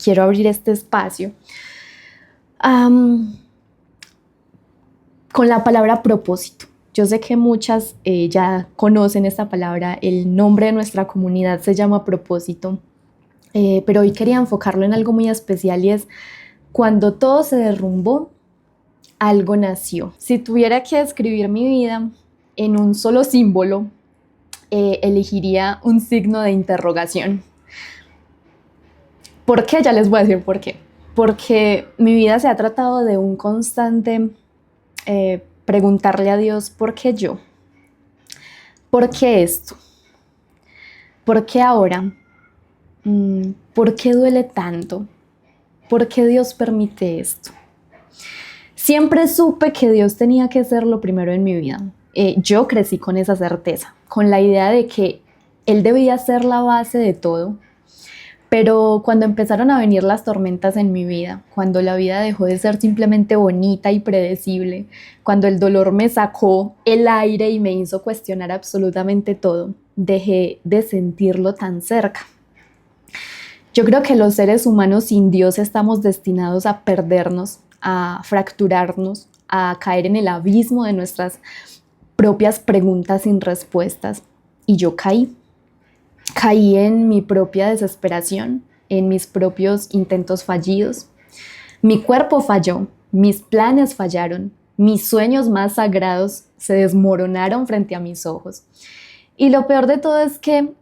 quiero abrir este espacio con la palabra propósito. Yo sé que muchas ya conocen esta palabra, el nombre de nuestra comunidad se llama propósito, pero hoy quería enfocarlo en algo muy especial y es cuando todo se derrumbó, algo nació. Si tuviera que describir mi vida en un solo símbolo, elegiría un signo de interrogación. ¿Por qué? Ya les voy a decir por qué. Porque mi vida se ha tratado de un constante preguntarle a Dios, ¿por qué yo? ¿Por qué esto? ¿Por qué ahora? ¿Por qué duele tanto? ¿Por qué Dios permite esto? Siempre supe que Dios tenía que ser lo primero en mi vida. Yo crecí con esa certeza, con la idea de que Él debía ser la base de todo. Pero cuando empezaron a venir las tormentas en mi vida, cuando la vida dejó de ser simplemente bonita y predecible, cuando el dolor me sacó el aire y me hizo cuestionar absolutamente todo, dejé de sentirlo tan cerca. Yo creo que los seres humanos sin Dios estamos destinados a perdernos, a fracturarnos, a caer en el abismo de nuestras propias preguntas sin respuestas. Y yo caí en mi propia desesperación, en mis propios intentos fallidos. Mi cuerpo falló, mis planes fallaron, mis sueños más sagrados se desmoronaron frente a mis ojos. Y lo peor de todo es que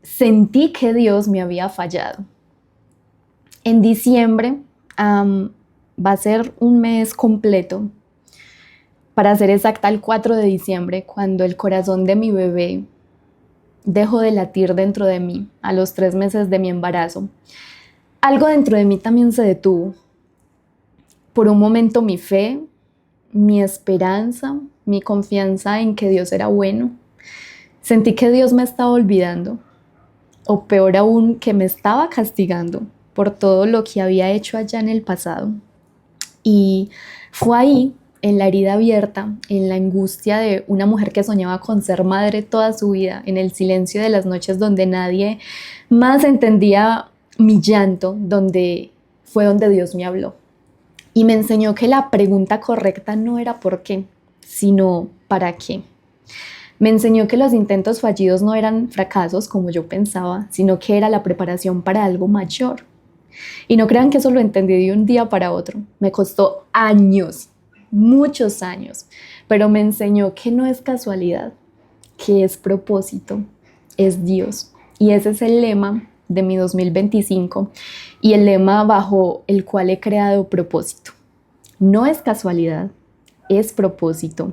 sentí que Dios me había fallado. En diciembre va a ser un mes completo, para ser exacta el 4 de diciembre, cuando el corazón de mi bebé dejó de latir dentro de mí a los 3 meses de mi embarazo. Algo dentro de mí también se detuvo. Por un momento mi fe, mi esperanza, mi confianza en que Dios era bueno. Sentí que Dios me estaba olvidando, o peor aún, que me estaba castigando por todo lo que había hecho allá en el pasado. Y fue ahí, en la herida abierta, en la angustia de una mujer que soñaba con ser madre toda su vida, en el silencio de las noches donde nadie más entendía mi llanto, fue donde Dios me habló. Y me enseñó que la pregunta correcta no era por qué, sino para qué. Me enseñó que los intentos fallidos no eran fracasos como yo pensaba, sino que era la preparación para algo mayor. Y no crean que eso lo entendí de un día para otro. Me costó años, muchos años, pero me enseñó que no es casualidad, que es propósito, es Dios. Y ese es el lema de mi 2025 y el lema bajo el cual he creado propósito. No es casualidad, es propósito,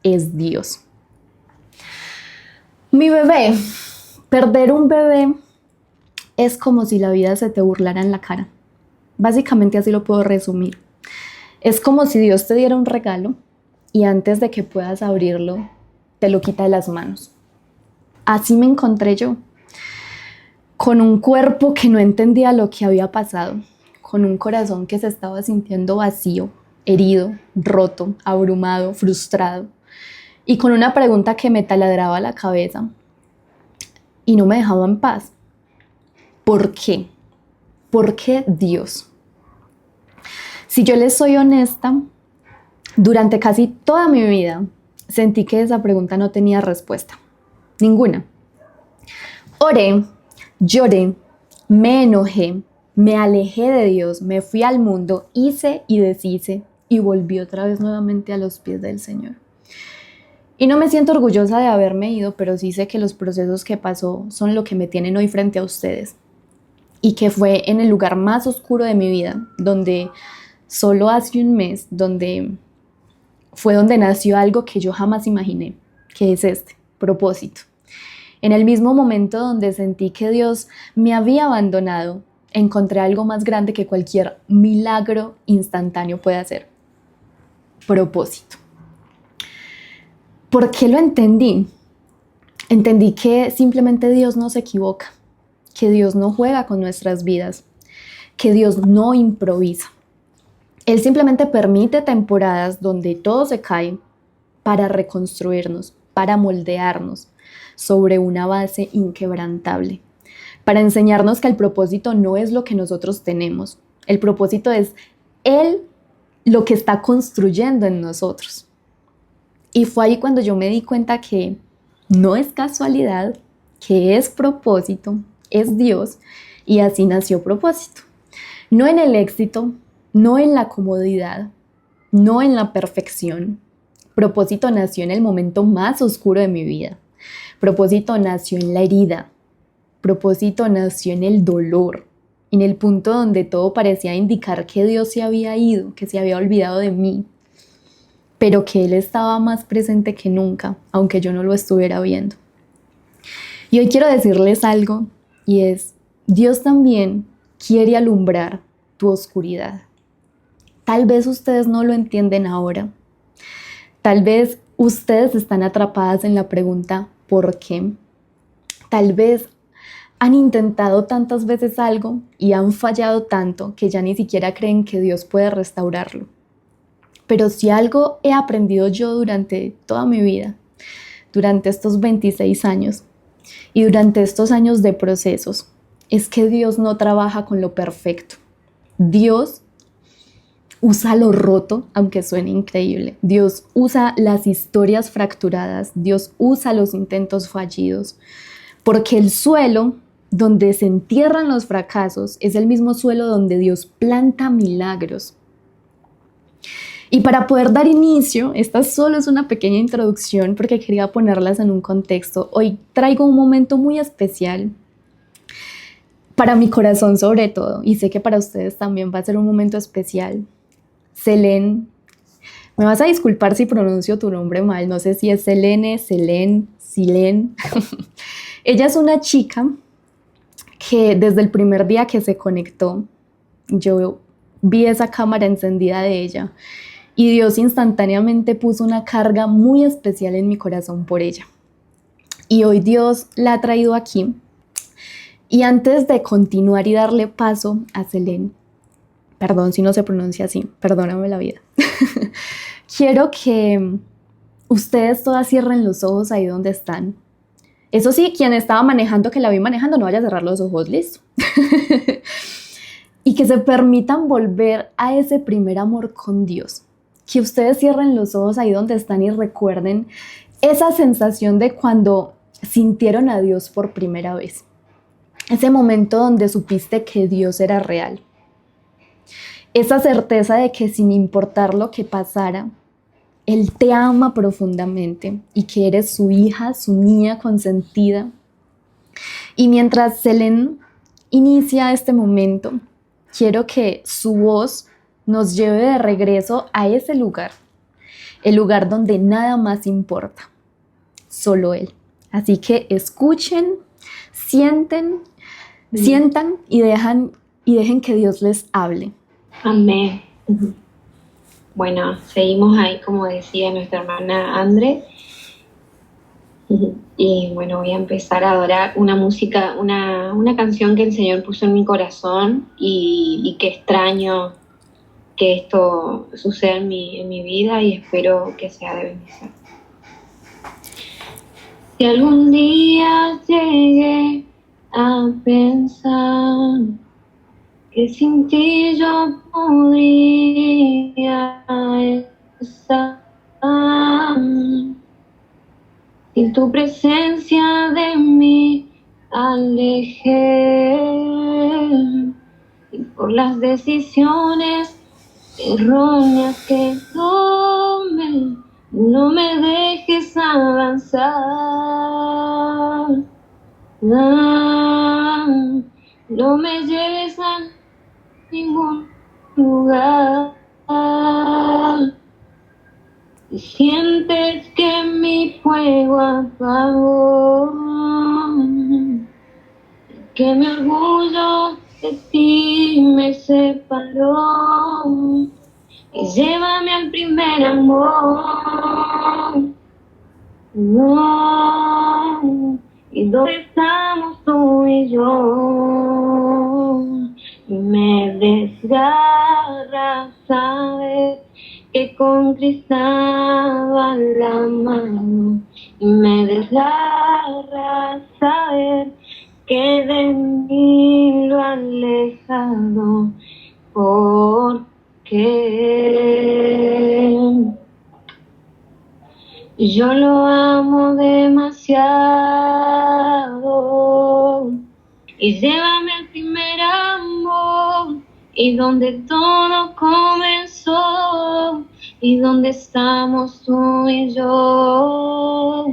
es Dios. Mi bebé, perder un bebé es como si la vida se te burlara en la cara. Básicamente así lo puedo resumir. Es como si Dios te diera un regalo y antes de que puedas abrirlo, te lo quita de las manos. Así me encontré yo, con un cuerpo que no entendía lo que había pasado, con un corazón que se estaba sintiendo vacío, herido, roto, abrumado, frustrado, y con una pregunta que me taladraba la cabeza y no me dejaba en paz. ¿Por qué? ¿Por qué Dios? Si yo les soy honesta, durante casi toda mi vida sentí que esa pregunta no tenía respuesta, ninguna. Oré, lloré, me enojé, me alejé de Dios, me fui al mundo, hice y deshice y volví otra vez nuevamente a los pies del Señor. Y no me siento orgullosa de haberme ido, pero sí sé que los procesos que pasó son lo que me tienen hoy frente a ustedes. Y que fue en el lugar más oscuro de mi vida, donde solo hace un mes, fue donde nació algo que yo jamás imaginé, que es este propósito. En el mismo momento donde sentí que Dios me había abandonado, encontré algo más grande que cualquier milagro instantáneo puede hacer. Propósito. ¿Por qué lo entendí? Entendí que simplemente Dios no se equivoca, que Dios no juega con nuestras vidas, que Dios no improvisa. Él simplemente permite temporadas donde todo se cae para reconstruirnos, para moldearnos sobre una base inquebrantable. para enseñarnos que el propósito no es lo que nosotros tenemos. El propósito es Él lo que está construyendo en nosotros. Y fue ahí cuando yo me di cuenta que no es casualidad, que es propósito, es Dios, y así nació propósito. No en el éxito, no en la comodidad, no en la perfección. Propósito nació en el momento más oscuro de mi vida. Propósito nació en la herida. Propósito nació en el dolor, en el punto donde todo parecía indicar que Dios se había ido, que se había olvidado de mí, pero que Él estaba más presente que nunca, aunque yo no lo estuviera viendo. Y hoy quiero decirles algo, y es, Dios también quiere alumbrar tu oscuridad. Tal vez ustedes no lo entienden ahora. Tal vez ustedes están atrapadas en la pregunta ¿por qué? Tal vez han intentado tantas veces algo y han fallado tanto que ya ni siquiera creen que Dios puede restaurarlo. Pero si algo he aprendido yo durante toda mi vida, durante estos 26 años y durante estos años de procesos, es que Dios no trabaja con lo perfecto. Dios usa lo roto, aunque suene increíble. Dios usa las historias fracturadas. Dios usa los intentos fallidos. Porque el suelo donde se entierran los fracasos es el mismo suelo donde Dios planta milagros. Y para poder dar inicio, esta solo es una pequeña introducción porque quería ponerlas en un contexto. Hoy traigo un momento muy especial para mi corazón sobre todo, y sé que para ustedes también va a ser un momento especial. Selene, me vas a disculpar si pronuncio tu nombre mal, no sé si es Selene, Selene, Silene. Ella es una chica que desde el primer día que se conectó, yo vi esa cámara encendida de ella y Dios instantáneamente puso una carga muy especial en mi corazón por ella. Y hoy Dios la ha traído aquí. Y antes de continuar y darle paso a Selene, perdón si no se pronuncia así, perdóname la vida, quiero que ustedes todas cierren los ojos ahí donde están. Eso sí, quien estaba manejando, que la vi manejando, no vaya a cerrar los ojos, listo. Y que se permitan volver a ese primer amor con Dios. Que ustedes cierren los ojos ahí donde están y recuerden esa sensación de cuando sintieron a Dios por primera vez. Ese momento donde supiste que Dios era real. Esa certeza de que sin importar lo que pasara, Él te ama profundamente y que eres su hija, su niña consentida. Y mientras Selene inicia este momento, quiero que su voz nos lleve de regreso a ese lugar, el lugar donde nada más importa, solo Él. Así que escuchen, sientan y dejen que Dios les hable. Amén. Bueno, seguimos ahí, como decía nuestra hermana Andre. Y bueno, voy a empezar a adorar una música, una canción que el Señor puso en mi corazón y que extraño que esto suceda en mi vida y espero que sea de bendición. Si algún día llegué a pensar que sin ti yo podría estar, sin tu presencia de mí alejé, y por las decisiones erróneas que tomé, no me dejes avanzar. No me lleves a ningún lugar. Si sientes que mi fuego apagó, que mi orgullo de ti me separó, y llévame al primer amor. No, y donde estamos tú y yo, y me desgarra saber que con Cristóbal la mano, y me desgarra saber que de mí lo han alejado. ¿Por qué? Yo lo amo demasiado. Y llévame al primer amor, y donde todo comenzó, y donde estamos tú y yo.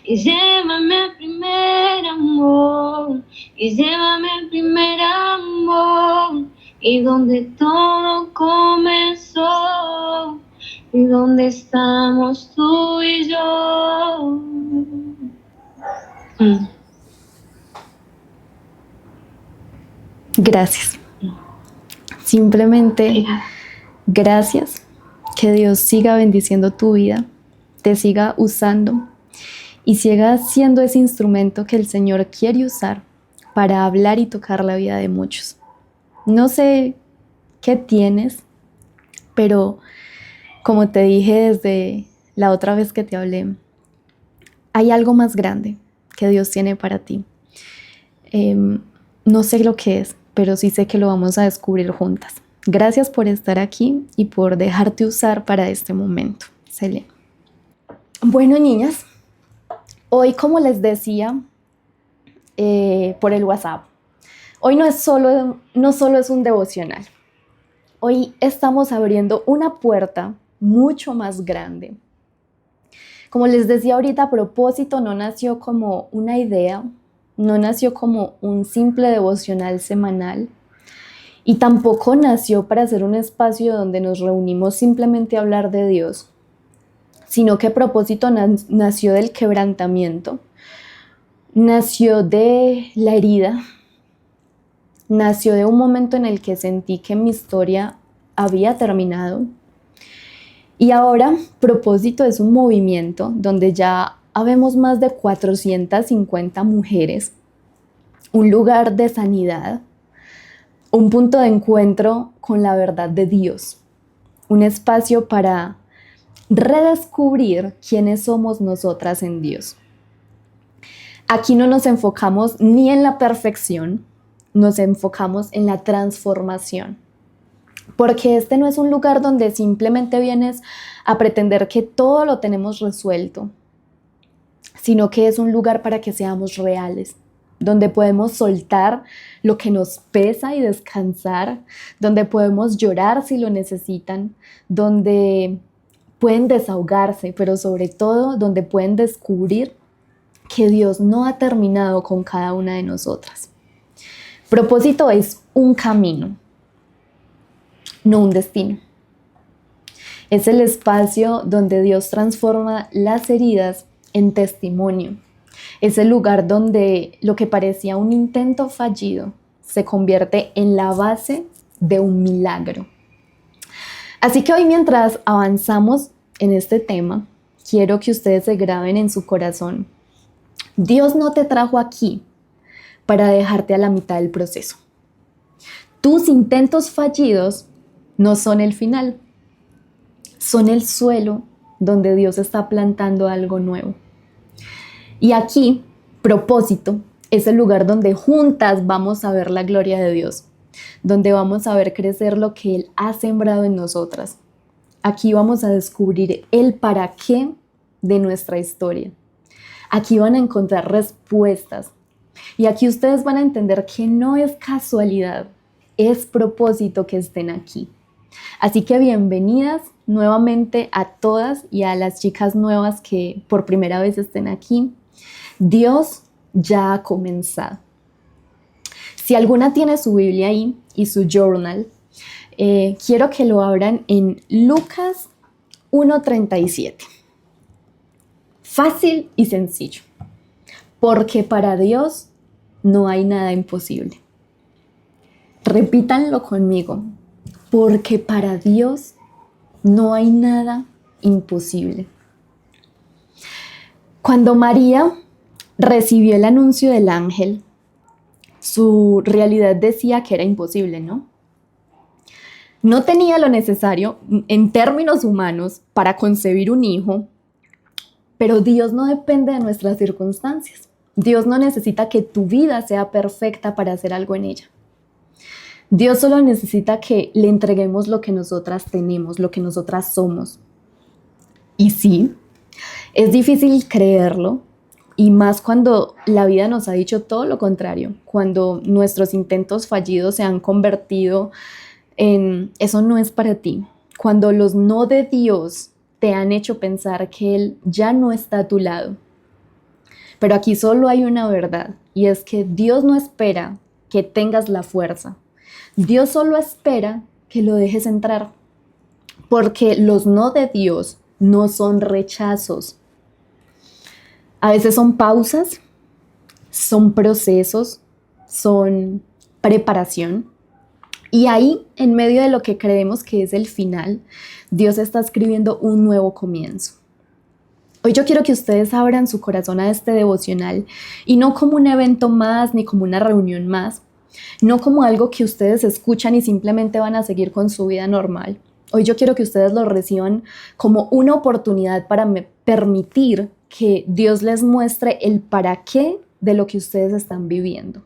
Y llévame al primer amor, y llévame al primer amor, y donde todo comenzó, y donde estamos tú y yo. Gracias. Simplemente gracias. Que Dios siga bendiciendo tu vida, te siga usando y siga siendo ese instrumento que el Señor quiere usar para hablar y tocar la vida de muchos. No sé qué tienes, pero como te dije desde la otra vez que te hablé, hay algo más grande que Dios tiene para ti. No sé lo que es, pero sí sé que lo vamos a descubrir juntas. Gracias por estar aquí y por dejarte usar para este momento. Celia. Bueno, niñas, hoy, como les decía por el WhatsApp, hoy no solo es un devocional. Hoy estamos abriendo una puerta mucho más grande. Como les decía ahorita, a propósito, no nació como una idea, no nació como un simple devocional semanal y tampoco nació para ser un espacio donde nos reunimos simplemente a hablar de Dios, sino que a propósito nació del quebrantamiento, nació de la herida, nació de un momento en el que sentí que mi historia había terminado. Y ahora, propósito es un movimiento donde ya habemos más de 450 mujeres, un lugar de sanidad, un punto de encuentro con la verdad de Dios, un espacio para redescubrir quiénes somos nosotras en Dios. Aquí no nos enfocamos ni en la perfección, nos enfocamos en la transformación. Porque este no es un lugar donde simplemente vienes a pretender que todo lo tenemos resuelto, sino que es un lugar para que seamos reales, donde podemos soltar lo que nos pesa y descansar, donde podemos llorar si lo necesitan, donde pueden desahogarse, pero sobre todo donde pueden descubrir que Dios no ha terminado con cada una de nosotras. Propósito es un camino, no un destino. Es el espacio donde Dios transforma las heridas en testimonio. Es el lugar donde lo que parecía un intento fallido se convierte en la base de un milagro. Así que hoy, mientras avanzamos en este tema, quiero que ustedes se graben en su corazón: Dios no te trajo aquí para dejarte a la mitad del proceso. Tus intentos fallidos no son el final, son el suelo donde Dios está plantando algo nuevo. Y aquí, propósito, es el lugar donde juntas vamos a ver la gloria de Dios, donde vamos a ver crecer lo que Él ha sembrado en nosotras. Aquí vamos a descubrir el para qué de nuestra historia. Aquí van a encontrar respuestas. Y aquí ustedes van a entender que no es casualidad, es propósito que estén aquí. Así que bienvenidas nuevamente a todas y a las chicas nuevas que por primera vez estén aquí. Dios ya ha comenzado. Si alguna tiene su Biblia ahí y su journal, quiero que lo abran en Lucas 1:37. Fácil y sencillo, porque para Dios no hay nada imposible. Repítanlo conmigo, porque para Dios no hay nada imposible. Cuando María recibió el anuncio del ángel, su realidad decía que era imposible, ¿no? No tenía lo necesario en términos humanos para concebir un hijo, pero Dios no depende de nuestras circunstancias. Dios no necesita que tu vida sea perfecta para hacer algo en ella. Dios solo necesita que le entreguemos lo que nosotras tenemos, lo que nosotras somos. Y sí, es difícil creerlo, y más cuando la vida nos ha dicho todo lo contrario, cuando nuestros intentos fallidos se han convertido en eso no es para ti, cuando los no de Dios te han hecho pensar que Él ya no está a tu lado. Pero aquí solo hay una verdad, y es que Dios no espera que tengas la fuerza. Dios solo espera que lo dejes entrar, porque los no de Dios no son rechazos. A veces son pausas, son procesos, son preparación. Y ahí, en medio de lo que creemos que es el final, Dios está escribiendo un nuevo comienzo. Hoy yo quiero que ustedes abran su corazón a este devocional, y no como un evento más ni como una reunión más, no como algo que ustedes escuchan y simplemente van a seguir con su vida normal. Hoy yo quiero que ustedes lo reciban como una oportunidad para permitir que Dios les muestre el para qué de lo que ustedes están viviendo.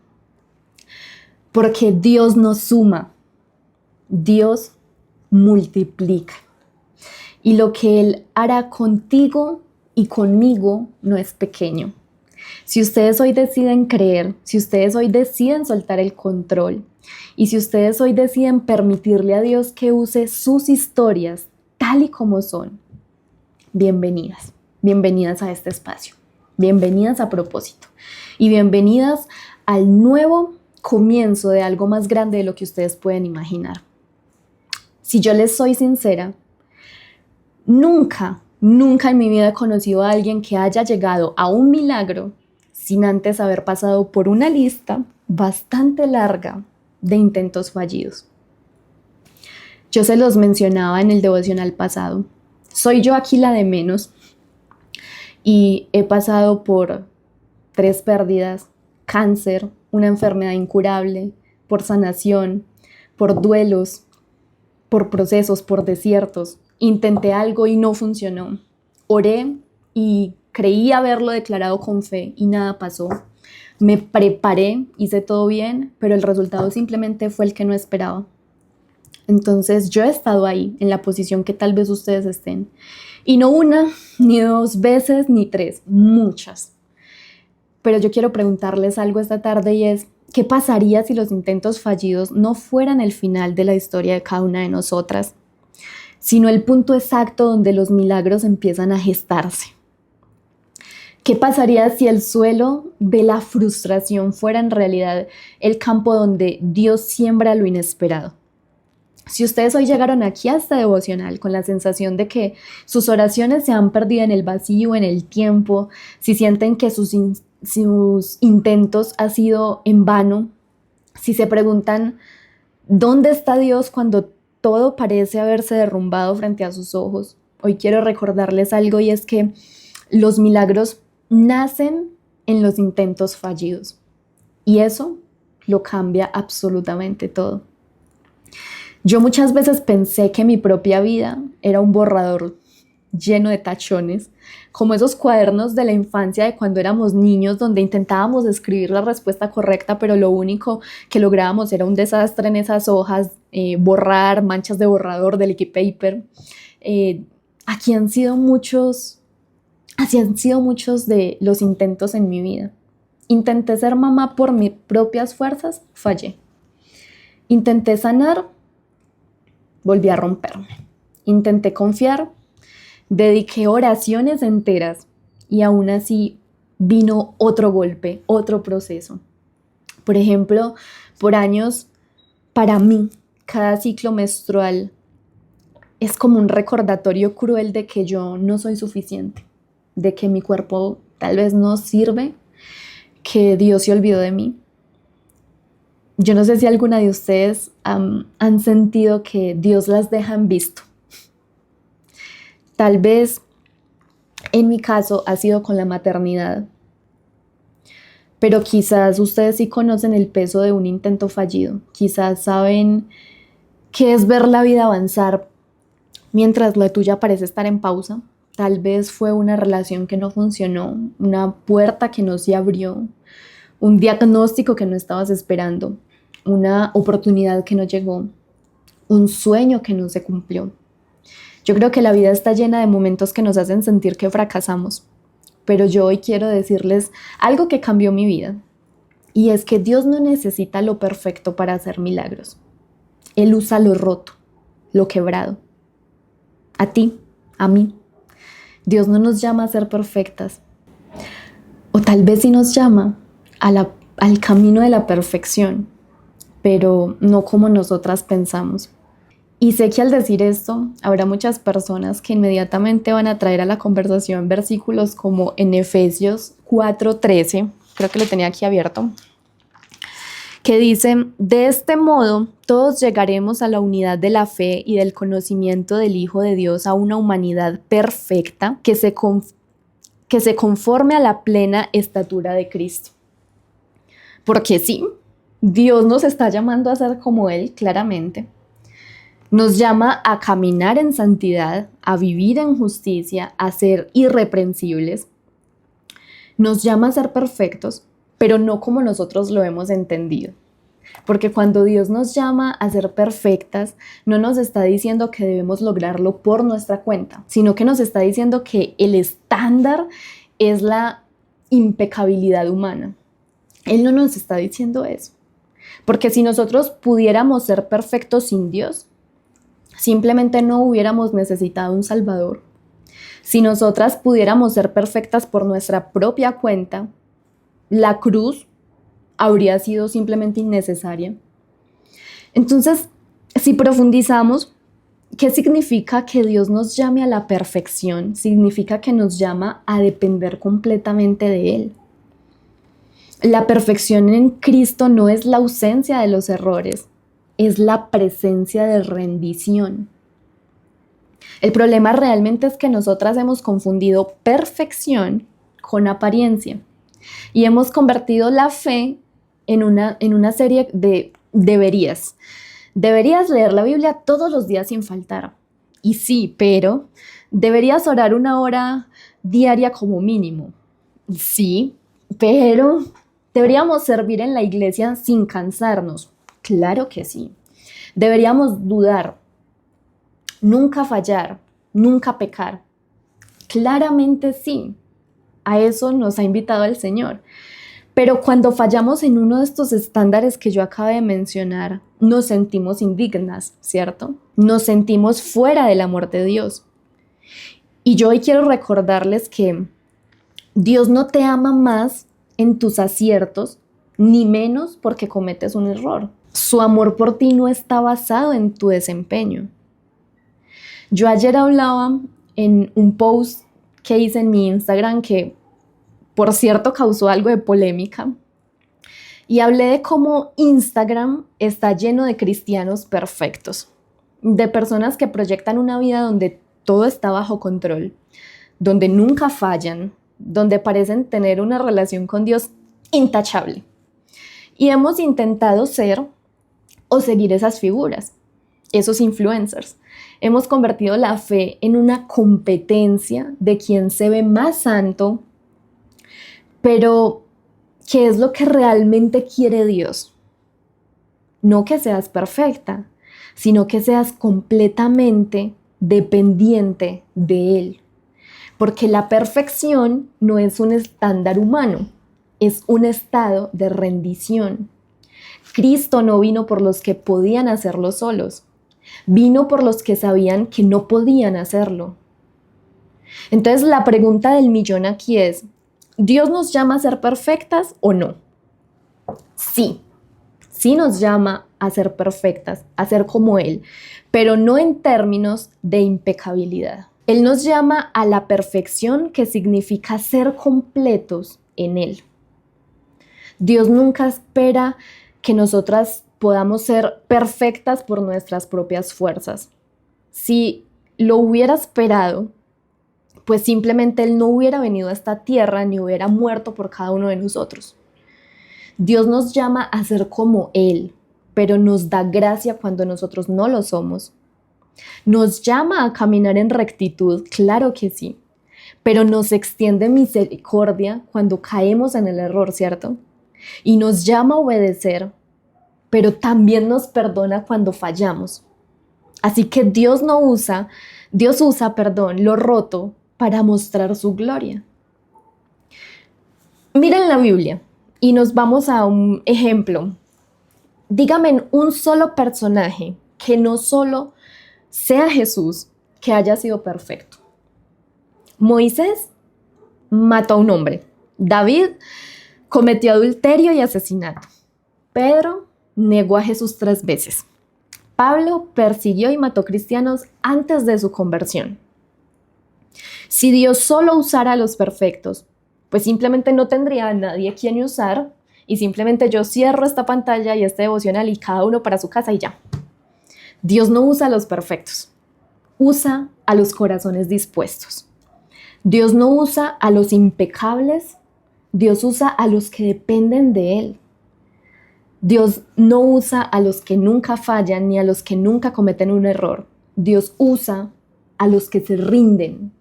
Porque Dios no suma, Dios multiplica. Y lo que Él hará contigo y conmigo no es pequeño. Si ustedes hoy deciden creer, si ustedes hoy deciden soltar el control, y si ustedes hoy deciden permitirle a Dios que use sus historias tal y como son, bienvenidas, bienvenidas a este espacio, bienvenidas a Propósito, y bienvenidas al nuevo comienzo de algo más grande de lo que ustedes pueden imaginar. Si yo les soy sincera, nunca en mi vida he conocido a alguien que haya llegado a un milagro sin antes haber pasado por una lista bastante larga de intentos fallidos. Yo se los mencionaba en el devocional pasado. Soy yo aquí la de menos, y he pasado por 3 pérdidas, cáncer, una enfermedad incurable, por sanación, por duelos, por procesos, por desiertos. Intenté algo y no funcionó. Oré y creí haberlo declarado con fe y nada pasó. Me preparé, hice todo bien, pero el resultado simplemente fue el que no esperaba. Entonces yo he estado ahí, en la posición que tal vez ustedes estén. Y no una, ni 2 veces, ni 3, muchas. Pero yo quiero preguntarles algo esta tarde, y es, ¿qué pasaría si los intentos fallidos no fueran el final de la historia de cada una de nosotras, sino el punto exacto donde los milagros empiezan a gestarse? ¿Qué pasaría si el suelo de la frustración fuera en realidad el campo donde Dios siembra lo inesperado? Si ustedes hoy llegaron aquí a este devocional con la sensación de que sus oraciones se han perdido en el vacío, en el tiempo, si sienten que sus intentos han sido en vano, si se preguntan ¿dónde está Dios cuando todo parece haberse derrumbado frente a sus ojos? Hoy quiero recordarles algo, y es que los milagros nacen en los intentos fallidos, y eso lo cambia absolutamente todo. Yo muchas veces pensé que mi propia vida era un borrador lleno de tachones, como esos cuadernos de la infancia de cuando éramos niños, donde intentábamos escribir la respuesta correcta, pero lo único que lográbamos era un desastre en esas hojas, borrar, manchas de borrador, de liquid paper. Así han sido muchos de los intentos en mi vida. Intenté ser mamá por mis propias fuerzas, fallé. Intenté sanar, volví a romperme. Intenté confiar, dediqué oraciones enteras, y aún así vino otro golpe, otro proceso. Por ejemplo, por años, para mí, cada ciclo menstrual es como un recordatorio cruel de que yo no soy suficiente, de que mi cuerpo tal vez no sirve, que Dios se olvidó de mí. Yo no sé si alguna de ustedes han sentido que Dios las deja en visto. Tal vez en mi caso ha sido con la maternidad, pero quizás ustedes sí conocen el peso de un intento fallido. Quizás saben qué es ver la vida avanzar mientras la tuya parece estar en pausa. tal vez fue una relación que no funcionó, una puerta que no se abrió, un diagnóstico que no estabas esperando, una oportunidad que no llegó, un sueño que no se cumplió. Yo creo que la vida está llena de momentos que nos hacen sentir que fracasamos, pero yo hoy quiero decirles algo que cambió mi vida, y es que Dios no necesita lo perfecto para hacer milagros. Él usa lo roto, lo quebrado. A ti, a mí. Dios no nos llama a ser perfectas, o tal vez sí nos llama al camino de la perfección, pero no como nosotras pensamos. Y sé que al decir esto, habrá muchas personas que inmediatamente van a traer a la conversación versículos como en Efesios 4:13, creo que lo tenía aquí abierto, que dice: de este modo todos llegaremos a la unidad de la fe y del conocimiento del Hijo de Dios, a una humanidad perfecta que se conforme a la plena estatura de Cristo. Porque sí, Dios nos está llamando a ser como Él, claramente. Nos llama a caminar en santidad, a vivir en justicia, a ser irreprensibles. Nos llama a ser perfectos, pero no como nosotros lo hemos entendido. Porque cuando Dios nos llama a ser perfectas, no nos está diciendo que debemos lograrlo por nuestra cuenta, sino que nos está diciendo que el estándar es la impecabilidad humana. Él no nos está diciendo eso. Porque si nosotros pudiéramos ser perfectos sin Dios, simplemente no hubiéramos necesitado un Salvador. Si nosotras pudiéramos ser perfectas por nuestra propia cuenta, la cruz habría sido simplemente innecesaria. Entonces, si profundizamos, ¿qué significa que Dios nos llame a la perfección? Significa que nos llama a depender completamente de Él. La perfección en Cristo no es la ausencia de los errores, es la presencia de rendición. El problema realmente es que nosotras hemos confundido perfección con apariencia y hemos convertido la fe en una serie de deberías. Deberías leer la Biblia todos los días sin faltar. Y sí, pero deberías orar 1 hora diaria como mínimo. Sí, pero deberíamos servir en la iglesia sin cansarnos. Claro que sí. Deberíamos dudar, nunca fallar, nunca pecar. Claramente sí. A eso nos ha invitado el Señor. Pero cuando fallamos en uno de estos estándares que yo acabo de mencionar, nos sentimos indignas, ¿cierto? Nos sentimos fuera del amor de Dios. Y yo hoy quiero recordarles que Dios no te ama más en tus aciertos, ni menos porque cometes un error. Su amor por ti no está basado en tu desempeño. Yo ayer hablaba en un post que hice en mi Instagram que, por cierto, causó algo de polémica. Y hablé de cómo Instagram está lleno de cristianos perfectos, de personas que proyectan una vida donde todo está bajo control, donde nunca fallan, donde parecen tener una relación con Dios intachable. Y hemos intentado ser o seguir esas figuras, esos influencers. Hemos convertido la fe en una competencia de quién se ve más santo, pero ¿qué es lo que realmente quiere Dios? No que seas perfecta, sino que seas completamente dependiente de Él. Porque la perfección no es un estándar humano, es un estado de rendición. Cristo no vino por los que podían hacerlo solos, vino por los que sabían que no podían hacerlo. Entonces la pregunta del millón aquí es, ¿Dios nos llama a ser perfectas o no? Sí, sí nos llama a ser perfectas, a ser como Él, pero no en términos de impecabilidad. Él nos llama a la perfección, que significa ser completos en Él. Dios nunca espera que nosotras podamos ser perfectas por nuestras propias fuerzas. Si lo hubiera esperado, pues simplemente Él no hubiera venido a esta tierra ni hubiera muerto por cada uno de nosotros. Dios nos llama a ser como Él, pero nos da gracia cuando nosotros no lo somos. Nos llama a caminar en rectitud, claro que sí, pero nos extiende misericordia cuando caemos en el error, ¿cierto? Y nos llama a obedecer, pero también nos perdona cuando fallamos. Así que Dios usa, lo roto para mostrar su gloria. Miren la Biblia y nos vamos a un ejemplo. Dígame un solo personaje que no solo sea Jesús, que haya sido perfecto. Moisés mató a un hombre. David cometió adulterio y asesinato. Pedro negó a Jesús 3 veces. Pablo persiguió y mató cristianos antes de su conversión. Si Dios solo usara a los perfectos, pues simplemente no tendría a nadie a quien usar y simplemente yo cierro esta pantalla y este devocional y cada uno para su casa y ya. Dios no usa a los perfectos, usa a los corazones dispuestos. Dios no usa a los impecables, Dios usa a los que dependen de Él. Dios no usa a los que nunca fallan ni a los que nunca cometen un error. Dios usa a los que se rinden.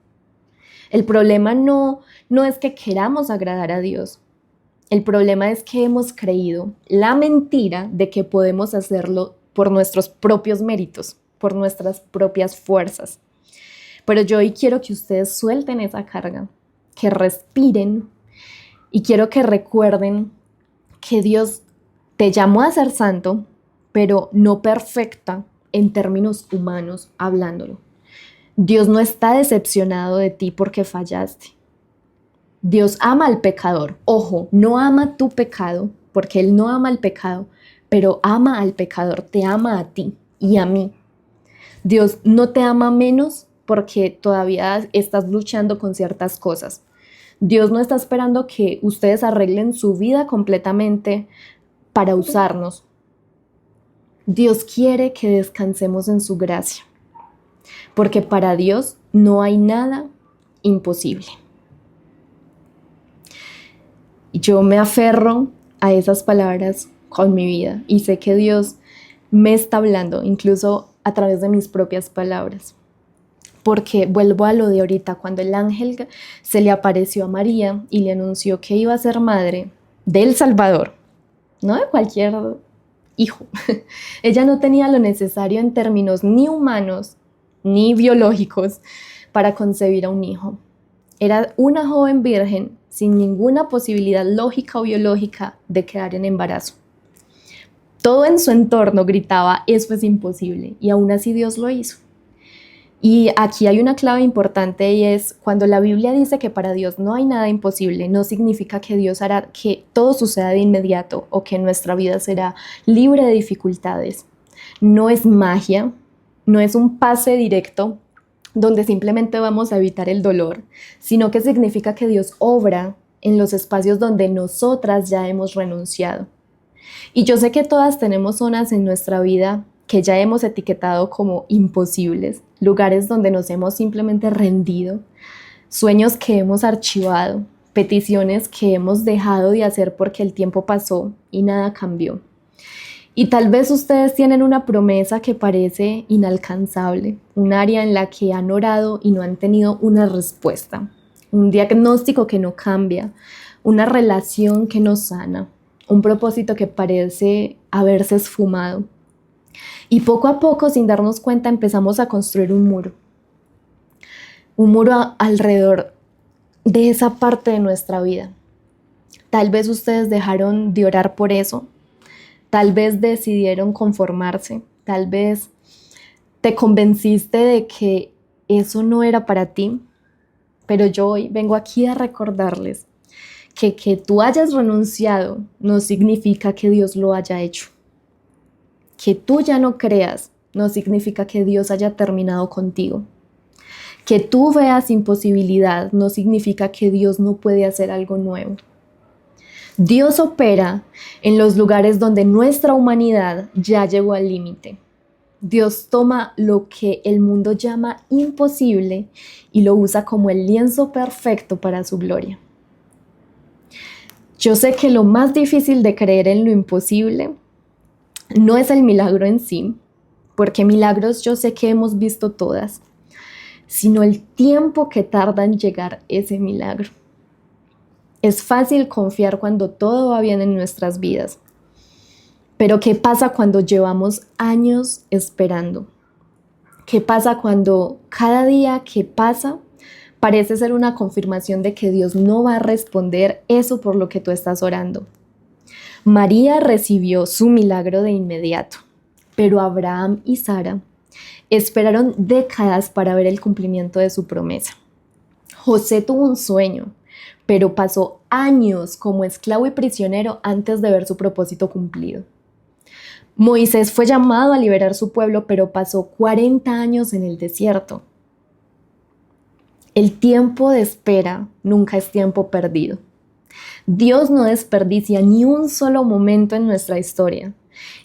El problema no es que queramos agradar a Dios. El problema es que hemos creído la mentira de que podemos hacerlo por nuestros propios méritos, por nuestras propias fuerzas. Pero yo hoy quiero que ustedes suelten esa carga, que respiren y quiero que recuerden que Dios te llamó a ser santo, pero no perfecta en términos humanos hablándolo. Dios no está decepcionado de ti porque fallaste. Dios ama al pecador. Ojo, no ama tu pecado, porque Él no ama el pecado, pero ama al pecador, te ama a ti y a mí. Dios no te ama menos porque todavía estás luchando con ciertas cosas. Dios no está esperando que ustedes arreglen su vida completamente para usarnos. Dios quiere que descansemos en su gracia, porque para Dios no hay nada imposible. Yo me aferro a esas palabras con mi vida y sé que Dios me está hablando, incluso a través de mis propias palabras. Porque vuelvo a lo de ahorita, cuando el ángel se le apareció a María y le anunció que iba a ser madre del Salvador, no de cualquier hijo. Ella no tenía lo necesario en términos ni humanos ni biológicos para concebir a un hijo. Era una joven virgen sin ninguna posibilidad lógica o biológica de quedar en embarazo. Todo en su entorno gritaba, eso es imposible, y aún así Dios lo hizo. Y aquí hay una clave importante y es cuando la Biblia dice que para Dios no hay nada imposible, no significa que Dios hará que todo suceda de inmediato o que nuestra vida será libre de dificultades. No es magia, no es un pase directo donde simplemente vamos a evitar el dolor, sino que significa que Dios obra en los espacios donde nosotras ya hemos renunciado. Y yo sé que todas tenemos zonas en nuestra vida que ya hemos etiquetado como imposibles, lugares donde nos hemos simplemente rendido, sueños que hemos archivado, peticiones que hemos dejado de hacer porque el tiempo pasó y nada cambió. Y tal vez ustedes tienen una promesa que parece inalcanzable, un área en la que han orado y no han tenido una respuesta, un diagnóstico que no cambia, una relación que no sana, un propósito que parece haberse esfumado. Y poco a poco, sin darnos cuenta, empezamos a construir un muro alrededor de esa parte de nuestra vida. Tal vez ustedes dejaron de orar por eso, tal vez decidieron conformarse, tal vez te convenciste de que eso no era para ti, pero yo hoy vengo aquí a recordarles que tú hayas renunciado no significa que Dios lo haya hecho. Que tú ya no creas no significa que Dios haya terminado contigo. Que tú veas imposibilidad no significa que Dios no puede hacer algo nuevo. Dios opera en los lugares donde nuestra humanidad ya llegó al límite. Dios toma lo que el mundo llama imposible y lo usa como el lienzo perfecto para su gloria. Yo sé que lo más difícil de creer en lo imposible no es el milagro en sí, porque milagros yo sé que hemos visto todas, sino el tiempo que tarda en llegar ese milagro. Es fácil confiar cuando todo va bien en nuestras vidas, pero ¿qué pasa cuando llevamos años esperando? ¿Qué pasa cuando cada día que pasa parece ser una confirmación de que Dios no va a responder eso por lo que tú estás orando? María recibió su milagro de inmediato, pero Abraham y Sara esperaron décadas para ver el cumplimiento de su promesa. José tuvo un sueño, pero pasó años como esclavo y prisionero antes de ver su propósito cumplido. Moisés fue llamado a liberar su pueblo, pero pasó 40 años en el desierto. El tiempo de espera nunca es tiempo perdido. Dios no desperdicia ni un solo momento en nuestra historia.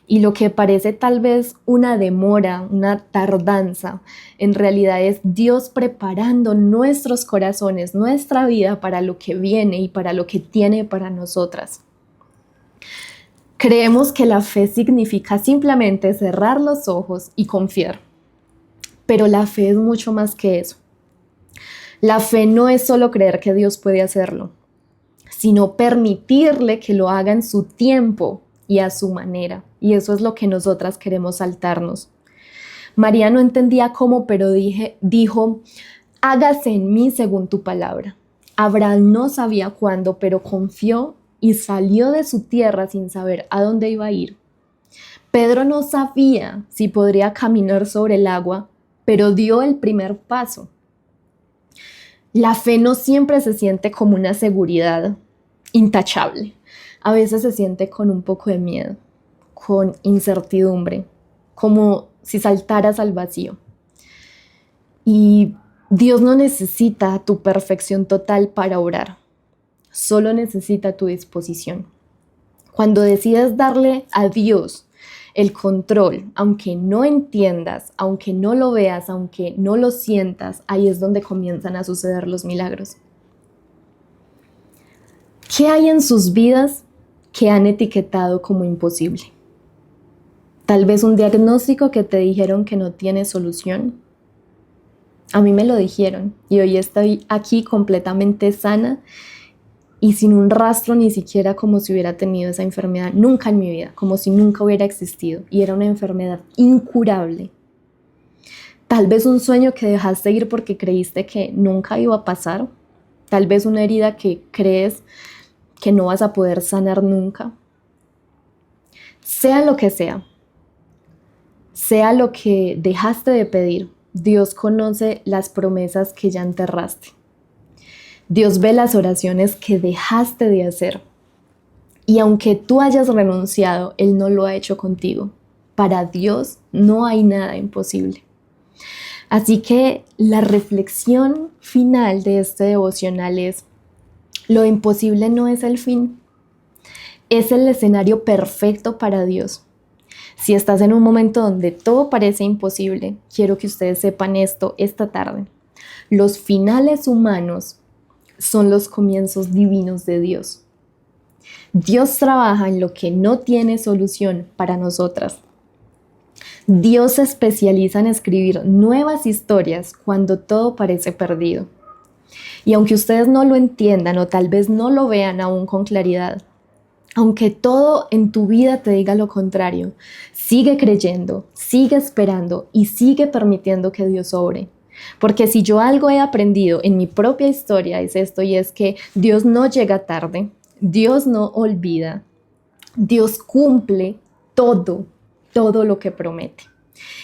Y lo que parece tal vez una demora, una tardanza, en realidad es Dios preparando nuestros corazones, nuestra vida para lo que viene y para lo que tiene para nosotras. Creemos que la fe significa simplemente cerrar los ojos y confiar, pero la fe es mucho más que eso. La fe no es solo creer que Dios puede hacerlo, sino permitirle que lo haga en su tiempo y a su manera. Y eso es lo que nosotras queremos saltarnos. María no entendía cómo, pero dijo, hágase en mí según tu palabra. Abraham no sabía cuándo, pero confió y salió de su tierra sin saber a dónde iba a ir. Pedro no sabía si podría caminar sobre el agua, pero dio el primer paso. La fe no siempre se siente como una seguridad intachable. A veces se siente con un poco de miedo, con incertidumbre, como si saltaras al vacío. Y Dios no necesita tu perfección total para orar, solo necesita tu disposición. Cuando decides darle a Dios el control, aunque no entiendas, aunque no lo veas, aunque no lo sientas, ahí es donde comienzan a suceder los milagros. ¿Qué hay en sus vidas que han etiquetado como imposible? Tal vez un diagnóstico que te dijeron que no tiene solución. A mí me lo dijeron y hoy estoy aquí completamente sana y sin un rastro ni siquiera como si hubiera tenido esa enfermedad nunca en mi vida, como si nunca hubiera existido y era una enfermedad incurable. Tal vez un sueño que dejaste ir porque creíste que nunca iba a pasar, tal vez una herida que crees que no vas a poder sanar nunca. Sea lo que sea lo que dejaste de pedir, Dios conoce las promesas que ya enterraste. Dios ve las oraciones que dejaste de hacer. Y aunque tú hayas renunciado, Él no lo ha hecho contigo. Para Dios no hay nada imposible. Así que la reflexión final de este devocional es: lo imposible no es el fin, es el escenario perfecto para Dios. Si estás en un momento donde todo parece imposible, quiero que ustedes sepan esto esta tarde. Los finales humanos son los comienzos divinos de Dios. Dios trabaja en lo que no tiene solución para nosotras. Dios se especializa en escribir nuevas historias cuando todo parece perdido. Y aunque ustedes no lo entiendan o tal vez no lo vean aún con claridad, aunque todo en tu vida te diga lo contrario, sigue creyendo, sigue esperando y sigue permitiendo que Dios obre. Porque si yo algo he aprendido en mi propia historia es esto, y es que Dios no llega tarde, Dios no olvida, Dios cumple todo lo que promete.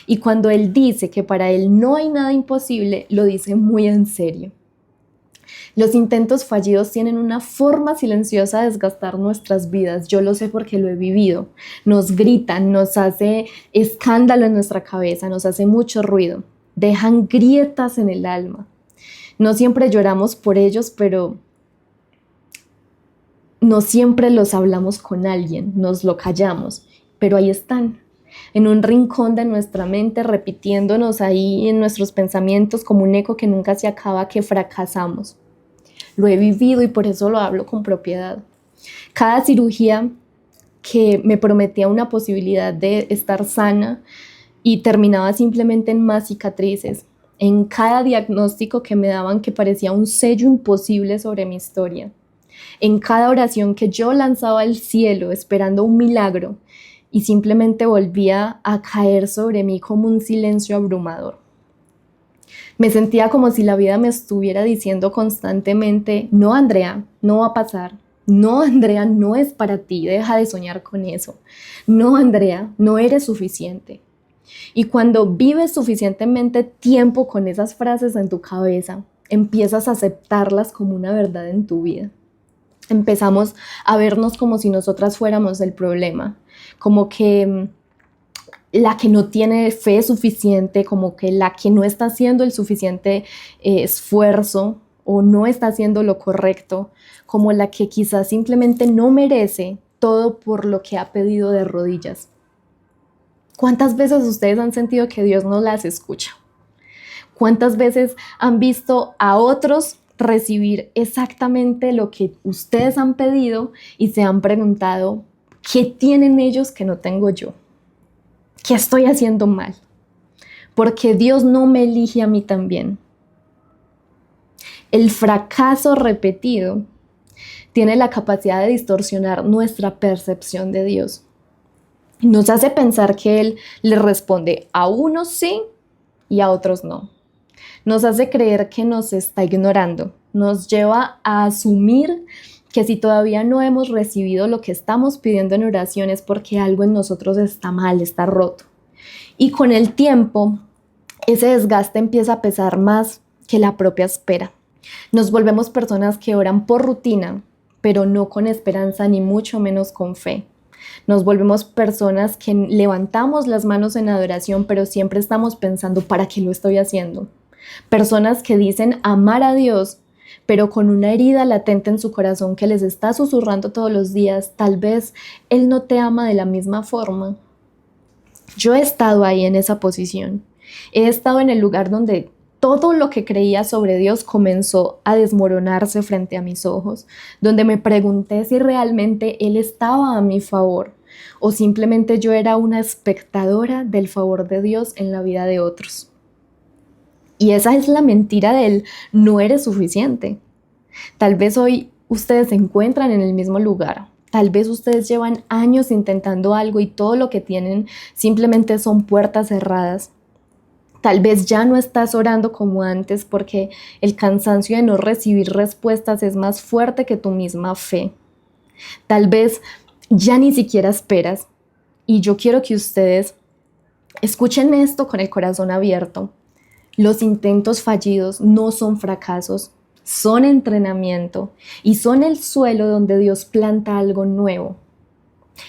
Y cuando Él dice que para Él no hay nada imposible, lo dice muy en serio. Los intentos fallidos tienen una forma silenciosa de desgastar nuestras vidas. Yo lo sé porque lo he vivido. Nos gritan, nos hace escándalo en nuestra cabeza, nos hace mucho ruido. Dejan grietas en el alma. No siempre lloramos por ellos, pero no siempre los hablamos con alguien, nos lo callamos, pero ahí están, en un rincón de nuestra mente, repitiéndonos ahí en nuestros pensamientos como un eco que nunca se acaba, que fracasamos. Lo he vivido y por eso lo hablo con propiedad. Cada cirugía que me prometía una posibilidad de estar sana y terminaba simplemente en más cicatrices. en cada diagnóstico que me daban que parecía un sello imposible sobre mi historia, en cada oración que yo lanzaba al cielo esperando un milagro y simplemente volvía a caer sobre mí como un silencio abrumador. Me sentía como si la vida me estuviera diciendo constantemente, no Andrea, no va a pasar. No Andrea, no es para ti, deja de soñar con eso. No Andrea, no eres suficiente. Y cuando vives suficientemente tiempo con esas frases en tu cabeza, empiezas a aceptarlas como una verdad en tu vida. Empezamos a vernos como si nosotras fuéramos el problema, como que la que no tiene fe suficiente, como que la que no está haciendo el suficiente esfuerzo o no está haciendo lo correcto, como la que quizás simplemente no merece todo por lo que ha pedido de rodillas. ¿Cuántas veces ustedes han sentido que Dios no las escucha? ¿Cuántas veces han visto a otros recibir exactamente lo que ustedes han pedido y se han preguntado, ¿qué tienen ellos que no tengo yo? ¿Qué estoy haciendo mal? Porque Dios no me elige a mí también. El fracaso repetido tiene la capacidad de distorsionar nuestra percepción de Dios. Nos hace pensar que Él le responde a unos sí y a otros no. Nos hace creer que nos está ignorando. Nos lleva a asumir que si todavía no hemos recibido lo que estamos pidiendo en oración es porque algo en nosotros está mal, está roto. Y con el tiempo, ese desgaste empieza a pesar más que la propia espera. Nos volvemos personas que oran por rutina, pero no con esperanza ni mucho menos con fe. Nos volvemos personas que levantamos las manos en adoración, pero siempre estamos pensando, ¿para qué lo estoy haciendo? Personas que dicen amar a Dios, pero con una herida latente en su corazón que les está susurrando todos los días, tal vez Él no te ama de la misma forma. Yo he estado ahí en esa posición. He estado en el lugar donde todo lo que creía sobre Dios comenzó a desmoronarse frente a mis ojos, donde me pregunté si realmente Él estaba a mi favor o simplemente yo era una espectadora del favor de Dios en la vida de otros. Y esa es la mentira del no eres suficiente. Tal vez hoy ustedes se encuentran en el mismo lugar. Tal vez ustedes llevan años intentando algo y todo lo que tienen simplemente son puertas cerradas. Tal vez ya no estás orando como antes porque el cansancio de no recibir respuestas es más fuerte que tu misma fe. Tal vez ya ni siquiera esperas. Y yo quiero que ustedes escuchen esto con el corazón abierto. Los intentos fallidos no son fracasos, son entrenamiento y son el suelo donde Dios planta algo nuevo.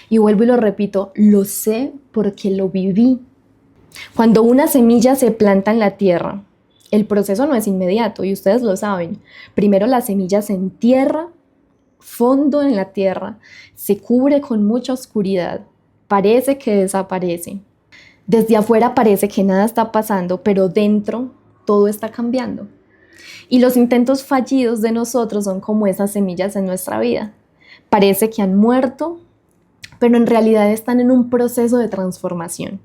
Y vuelvo y lo repito, lo sé porque lo viví. Cuando una semilla se planta en la tierra, el proceso no es inmediato y ustedes lo saben. Primero la semilla se entierra, fondo en la tierra, se cubre con mucha oscuridad, parece que desaparece. Desde afuera parece que nada está pasando, pero dentro todo está cambiando. Y los intentos fallidos de nosotros son como esas semillas en nuestra vida. Parece que han muerto, pero en realidad están en un proceso de transformación.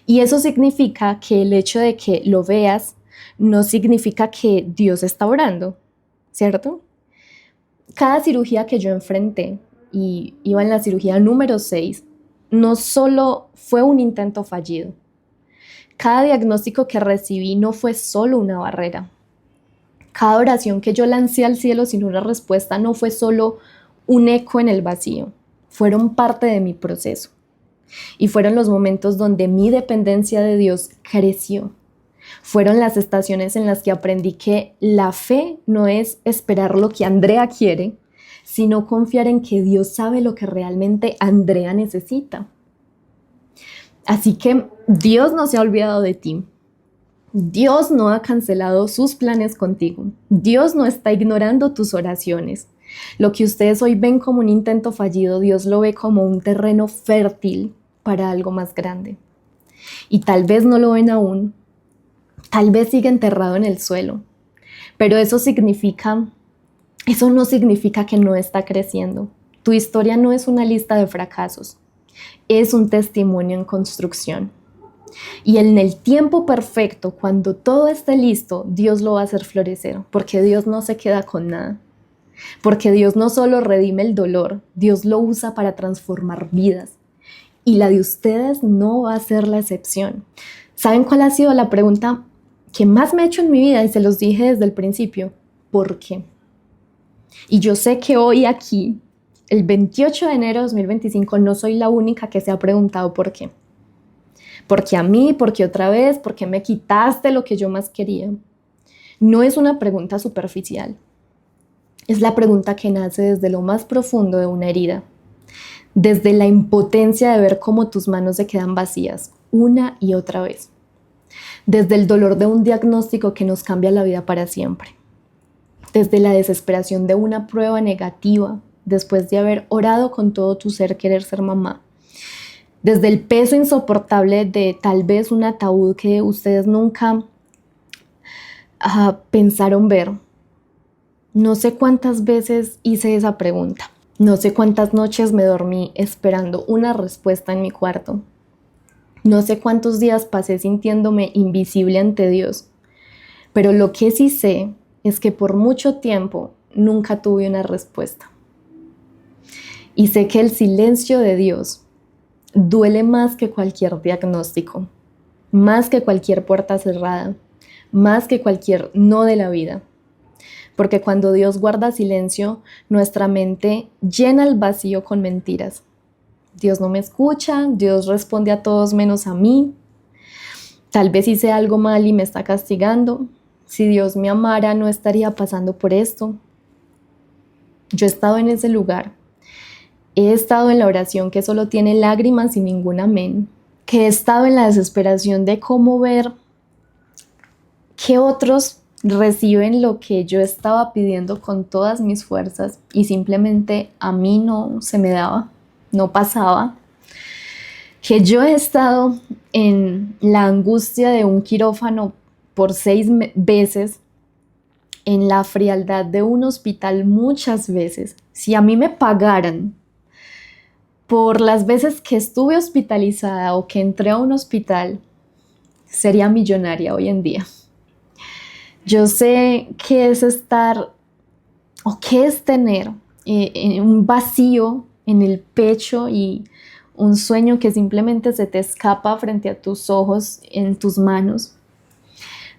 Y eso significa que el hecho de que lo veas no significa que Dios está orando, ¿cierto? Cada cirugía que yo enfrenté, y iba en la cirugía número 6, no solo fue un intento fallido. Cada diagnóstico que recibí no fue solo una barrera. Cada oración que yo lancé al cielo sin una respuesta no fue solo un eco en el vacío. Fueron parte de mi proceso. Y fueron los momentos donde mi dependencia de Dios creció. Fueron las estaciones en las que aprendí que la fe no es esperar lo que Andrea quiere, sino confiar en que Dios sabe lo que realmente Andrea necesita. Así que Dios no se ha olvidado de ti. Dios no ha cancelado sus planes contigo. Dios no está ignorando tus oraciones. Lo que ustedes hoy ven como un intento fallido, Dios lo ve como un terreno fértil para algo más grande. Y tal vez no lo ven aún. Tal vez sigue enterrado en el suelo. Pero eso no significa que no está creciendo. Tu historia no es una lista de fracasos. Es un testimonio en construcción. Y en el tiempo perfecto, cuando todo esté listo, Dios lo va a hacer florecer, porque Dios no se queda con nada. Porque Dios no solo redime el dolor, Dios lo usa para transformar vidas. Y la de ustedes no va a ser la excepción. ¿Saben cuál ha sido la pregunta que más me he hecho en mi vida? Y se los dije desde el principio. ¿Por qué? Y yo sé que hoy aquí, el 28 de enero de 2025, no soy la única que se ha preguntado por qué. ¿Por qué a mí? ¿Por qué otra vez? ¿Por qué me quitaste lo que yo más quería? No es una pregunta superficial. Es la pregunta que nace desde lo más profundo de una herida. Desde la impotencia de ver cómo tus manos se quedan vacías una y otra vez. Desde el dolor de un diagnóstico que nos cambia la vida para siempre. Desde la desesperación de una prueba negativa después de haber orado con todo tu ser querer ser mamá. Desde el peso insoportable de tal vez un ataúd que ustedes nunca pensaron ver. No sé cuántas veces hice esa pregunta. No sé cuántas noches me dormí esperando una respuesta en mi cuarto. No sé cuántos días pasé sintiéndome invisible ante Dios. Pero lo que sí sé es que por mucho tiempo nunca tuve una respuesta. Y sé que el silencio de Dios duele más que cualquier diagnóstico, más que cualquier puerta cerrada, más que cualquier no de la vida. Porque cuando Dios guarda silencio, nuestra mente llena el vacío con mentiras. Dios no me escucha, Dios responde a todos menos a mí. Tal vez hice algo mal y me está castigando. Si Dios me amara, no estaría pasando por esto. Yo he estado en ese lugar. He estado en la oración que solo tiene lágrimas y ningún amén. Que he estado en la desesperación de cómo ver que otros reciben lo que yo estaba pidiendo con todas mis fuerzas y simplemente a mí no se me daba, no pasaba. Que yo he estado en la angustia de un quirófano por 6 veces, en la frialdad de un hospital muchas veces. Si a mí me pagaran por las veces que estuve hospitalizada o que entré a un hospital, sería millonaria hoy en día. Yo sé qué es estar o qué es tener un vacío en el pecho y un sueño que simplemente se te escapa frente a tus ojos, en tus manos.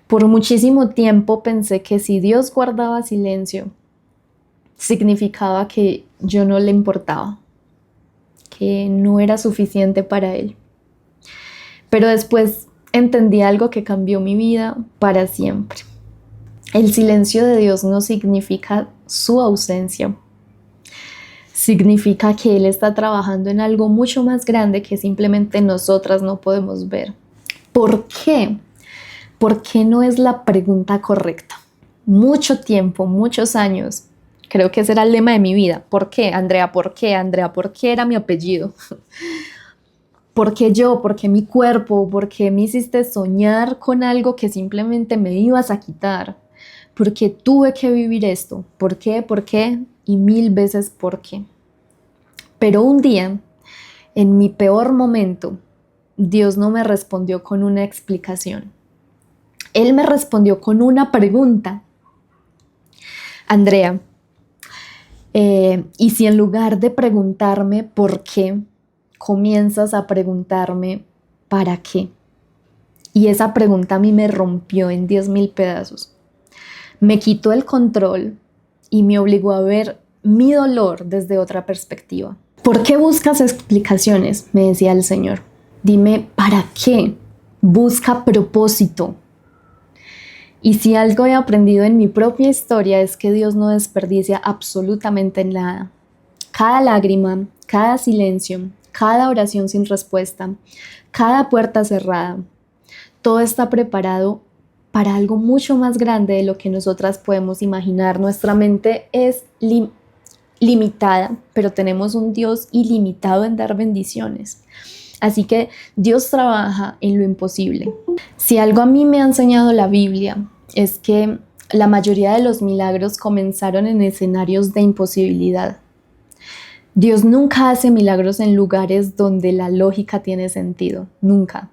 Por muchísimo tiempo pensé que si Dios guardaba silencio, significaba que yo no le importaba, que no era suficiente para Él. Pero después entendí algo que cambió mi vida para siempre. El silencio de Dios no significa su ausencia. Significa que Él está trabajando en algo mucho más grande que simplemente nosotras no podemos ver. ¿Por qué? ¿Por qué no es la pregunta correcta? Mucho tiempo, muchos años, creo que ese era el lema de mi vida. ¿Por qué, Andrea? ¿Por qué, Andrea? ¿Por qué era mi apellido? ¿Por qué yo? ¿Por qué mi cuerpo? ¿Por qué me hiciste soñar con algo que simplemente me ibas a quitar? ¿Por qué tuve que vivir esto? ¿Por qué? ¿Por qué? Y 1000 veces por qué. Pero un día, en mi peor momento, Dios no me respondió con una explicación. Él me respondió con una pregunta. Andrea, ¿y si en lugar de preguntarme por qué, comienzas a preguntarme para qué? Y esa pregunta a mí me rompió en 10,000 pedazos. Me quitó el control y me obligó a ver mi dolor desde otra perspectiva. ¿Por qué buscas explicaciones?, me decía el Señor. Dime, ¿para qué? Busca propósito. Y si algo he aprendido en mi propia historia es que Dios no desperdicia absolutamente nada. Cada lágrima, cada silencio, cada oración sin respuesta, cada puerta cerrada, todo está preparado para algo mucho más grande de lo que nosotras podemos imaginar. Nuestra mente es limitada, pero tenemos un Dios ilimitado en dar bendiciones. Así que Dios trabaja en lo imposible. Si algo a mí me ha enseñado la Biblia es que la mayoría de los milagros comenzaron en escenarios de imposibilidad. Dios nunca hace milagros en lugares donde la lógica tiene sentido, nunca.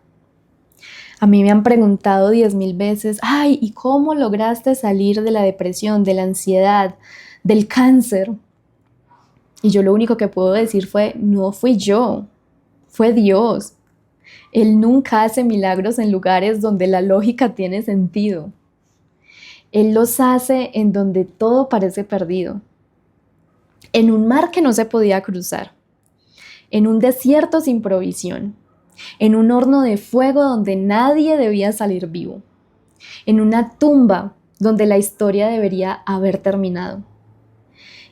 A mí me han preguntado 10.000 veces, ay, ¿y cómo lograste salir de la depresión, de la ansiedad, del cáncer? Y yo lo único que puedo decir fue, no fui yo, fue Dios. Él nunca hace milagros en lugares donde la lógica tiene sentido. Él los hace en donde todo parece perdido. En un mar que no se podía cruzar, en un desierto sin provisión, en un horno de fuego donde nadie debía salir vivo, en una tumba donde la historia debería haber terminado.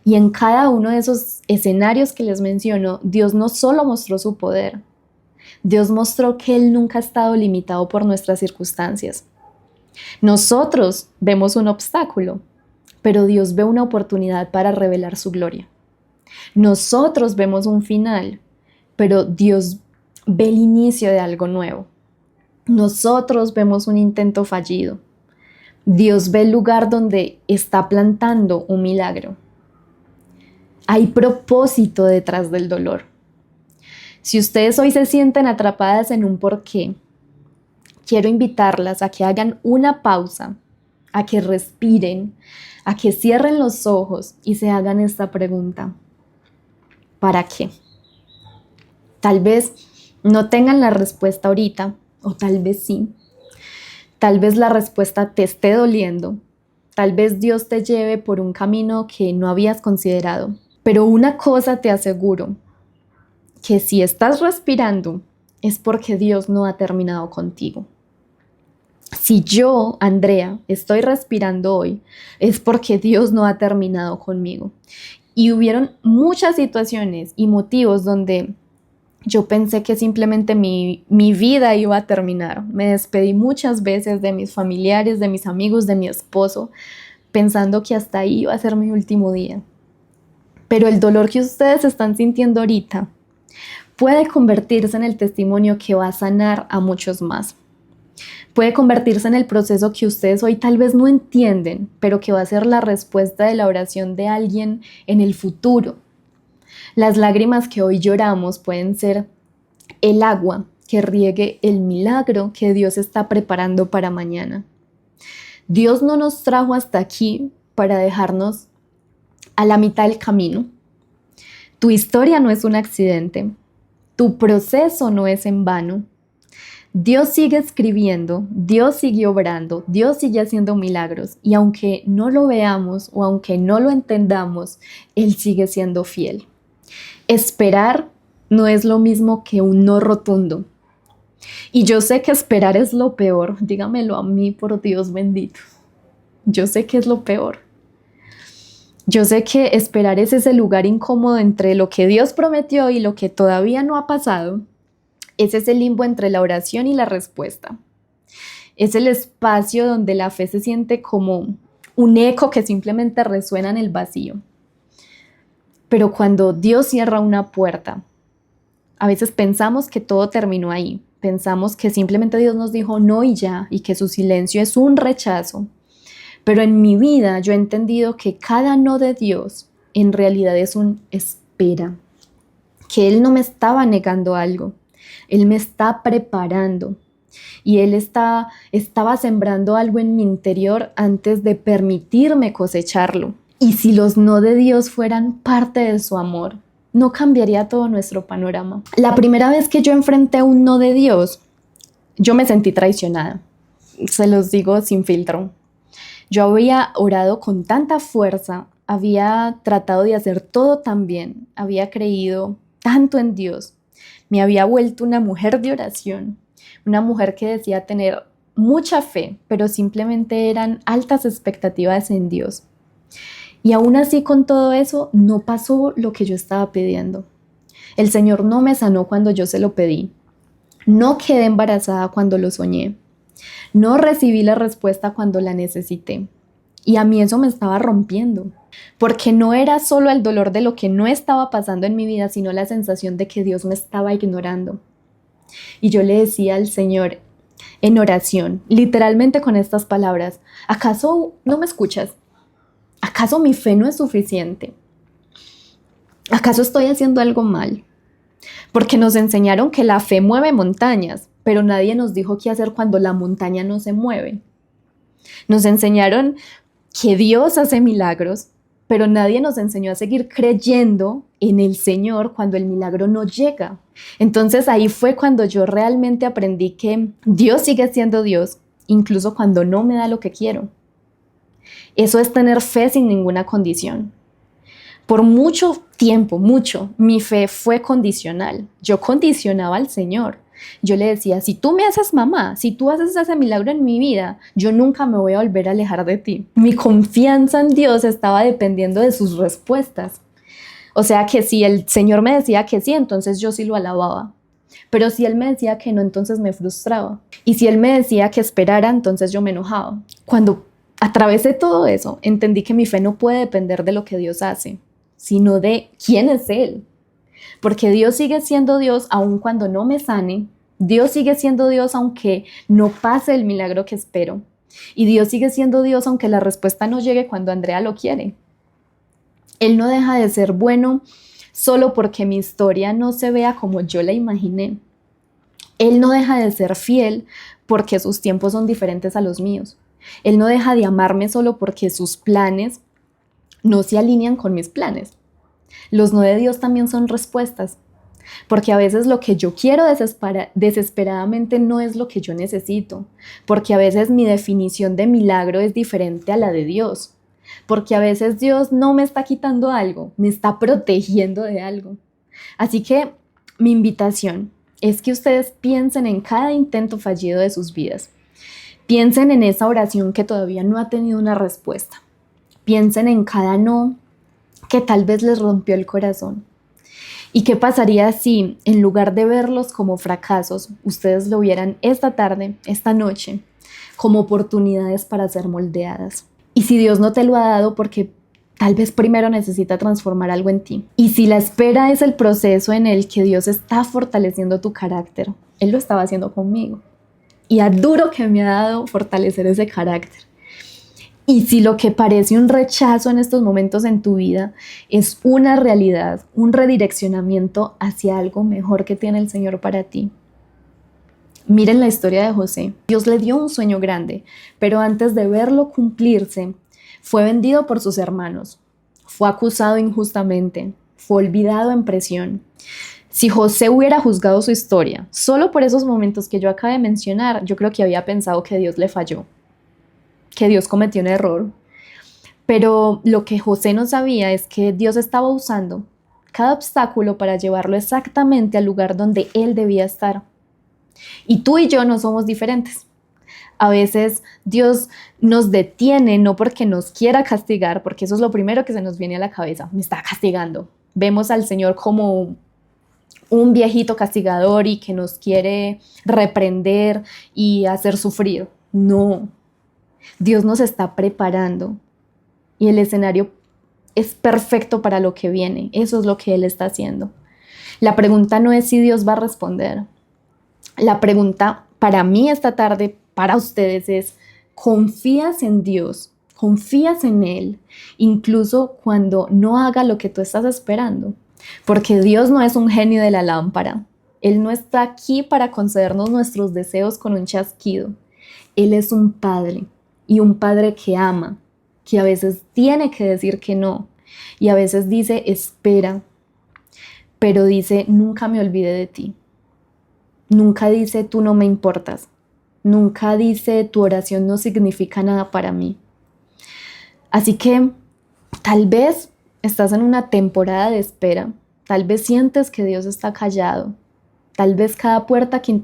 Y en cada uno de esos escenarios que les menciono, Dios no solo mostró su poder, Dios mostró que Él nunca ha estado limitado por nuestras circunstancias. Nosotros vemos un obstáculo, pero Dios ve una oportunidad para revelar su gloria. Nosotros vemos un final, pero Dios ve el inicio de algo nuevo. Nosotros vemos un intento fallido. Dios ve el lugar donde está plantando un milagro. Hay propósito detrás del dolor. Si ustedes hoy se sienten atrapadas en un porqué, quiero invitarlas a que hagan una pausa, a que respiren, a que cierren los ojos y se hagan esta pregunta. ¿Para qué? Tal vez no tengan la respuesta ahorita, o tal vez sí. Tal vez la respuesta te esté doliendo. Tal vez Dios te lleve por un camino que no habías considerado. Pero una cosa te aseguro, que si estás respirando es porque Dios no ha terminado contigo. Si yo, Andrea, estoy respirando hoy, es porque Dios no ha terminado conmigo. Y hubieron muchas situaciones y motivos donde yo pensé que simplemente mi vida iba a terminar. Me despedí muchas veces de mis familiares, de mis amigos, de mi esposo, pensando que hasta ahí iba a ser mi último día. Pero el dolor que ustedes están sintiendo ahorita puede convertirse en el testimonio que va a sanar a muchos más. Puede convertirse en el proceso que ustedes hoy tal vez no entienden, pero que va a ser la respuesta de la oración de alguien en el futuro. Las lágrimas que hoy lloramos pueden ser el agua que riegue el milagro que Dios está preparando para mañana. Dios no nos trajo hasta aquí para dejarnos a la mitad del camino. Tu historia no es un accidente. Tu proceso no es en vano. Dios sigue escribiendo, Dios sigue obrando, Dios sigue haciendo milagros y aunque no lo veamos o aunque no lo entendamos, Él sigue siendo fiel. Esperar no es lo mismo que un no rotundo. Y yo sé que esperar es lo peor, dígamelo a mí, por Dios bendito. Yo sé que es lo peor. Yo sé que esperar es ese lugar incómodo entre lo que Dios prometió y lo que todavía no ha pasado. Es ese limbo entre la oración y la respuesta. Es el espacio donde la fe se siente como un eco que simplemente resuena en el vacío. Pero cuando Dios cierra una puerta, a veces pensamos que todo terminó ahí. Pensamos que simplemente Dios nos dijo no y ya, y que su silencio es un rechazo. Pero en mi vida yo he entendido que cada no de Dios en realidad es un espera. Que Él no me estaba negando algo. Él me está preparando y Él estaba sembrando algo en mi interior antes de permitirme cosecharlo. Y si los no de Dios fueran parte de su amor, no cambiaría todo nuestro panorama. La primera vez que yo enfrenté un no de Dios, yo me sentí traicionada. Se los digo sin filtro. Yo había orado con tanta fuerza, había tratado de hacer todo tan bien, había creído tanto en Dios. Me había vuelto una mujer de oración, una mujer que decía tener mucha fe, pero simplemente eran altas expectativas en Dios. Y aún así con todo eso no pasó lo que yo estaba pidiendo. El Señor no me sanó cuando yo se lo pedí. No quedé embarazada cuando lo soñé. No recibí la respuesta cuando la necesité. Y a mí eso me estaba rompiendo. Porque no era solo el dolor de lo que no estaba pasando en mi vida, sino la sensación de que Dios me estaba ignorando. Y yo le decía al Señor en oración, literalmente con estas palabras, ¿acaso no me escuchas? ¿Acaso mi fe no es suficiente? ¿Acaso estoy haciendo algo mal? Porque nos enseñaron que la fe mueve montañas, pero nadie nos dijo qué hacer cuando la montaña no se mueve. Nos enseñaron que Dios hace milagros, pero nadie nos enseñó a seguir creyendo en el Señor cuando el milagro no llega. Entonces ahí fue cuando yo realmente aprendí que Dios sigue siendo Dios, incluso cuando no me da lo que quiero. Eso es tener fe sin ninguna condición. Por mucho tiempo, mi fe fue condicional. Yo condicionaba al Señor. Yo le decía, si tú me haces mamá, si tú haces ese milagro en mi vida, yo nunca me voy a volver a alejar de ti. Mi confianza en Dios estaba dependiendo de sus respuestas. O sea que si el Señor me decía que sí, entonces yo sí lo alababa. Pero si Él me decía que no, entonces me frustraba. Y si Él me decía que esperara, entonces yo me enojaba. Cuando atravesé todo eso, entendí que mi fe no puede depender de lo que Dios hace, sino de quién es Él. Porque Dios sigue siendo Dios aun cuando no me sane. Dios sigue siendo Dios aunque no pase el milagro que espero. Y Dios sigue siendo Dios aunque la respuesta no llegue cuando Andrea lo quiere. Él no deja de ser bueno solo porque mi historia no se vea como yo la imaginé. Él no deja de ser fiel porque sus tiempos son diferentes a los míos. Él no deja de amarme solo porque sus planes no se alinean con mis planes. Los no de Dios también son respuestas, porque a veces lo que yo quiero desesperadamente no es lo que yo necesito, porque a veces mi definición de milagro es diferente a la de Dios, porque a veces Dios no me está quitando algo, me está protegiendo de algo. Así que mi invitación es que ustedes piensen en cada intento fallido de sus vidas. Piensen en esa oración que todavía no ha tenido una respuesta. Piensen en cada no que tal vez les rompió el corazón. ¿Y qué pasaría si, en lugar de verlos como fracasos, ustedes lo vieran esta tarde, esta noche, como oportunidades para ser moldeadas? Y si Dios no te lo ha dado porque tal vez primero necesita transformar algo en ti. Y si la espera es el proceso en el que Dios está fortaleciendo tu carácter, Él lo estaba haciendo conmigo. Y a duro que me ha dado fortalecer ese carácter. Y si lo que parece un rechazo en estos momentos en tu vida es una realidad, un redireccionamiento hacia algo mejor que tiene el Señor para ti. Miren la historia de José. Dios le dio un sueño grande, pero antes de verlo cumplirse, fue vendido por sus hermanos, fue acusado injustamente, fue olvidado en prisión. Si José hubiera juzgado su historia solo por esos momentos que yo acabé de mencionar, yo creo que había pensado que Dios le falló, que Dios cometió un error. Pero lo que José no sabía es que Dios estaba usando cada obstáculo para llevarlo exactamente al lugar donde él debía estar. Y tú y yo no somos diferentes. A veces Dios nos detiene no porque nos quiera castigar, porque eso es lo primero que se nos viene a la cabeza, me está castigando. Vemos al Señor como un viejito castigador y que nos quiere reprender y hacer sufrir. No, Dios nos está preparando y el escenario es perfecto para lo que viene. Eso es lo que Él está haciendo. La pregunta no es si Dios va a responder. La pregunta para mí esta tarde, para ustedes es, ¿confías en Dios? ¿Confías en Él? Incluso cuando no haga lo que tú estás esperando. Porque Dios no es un genio de la lámpara. Él no está aquí para concedernos nuestros deseos con un chasquido. Él es un padre. Y un padre que ama, que a veces tiene que decir que no, y a veces dice espera, pero dice nunca me olvidé de ti, nunca dice tú no me importas, nunca dice tu oración no significa nada para mí. Así que tal vez estás en una temporada de espera, tal vez sientes que Dios está callado, tal vez cada puerta que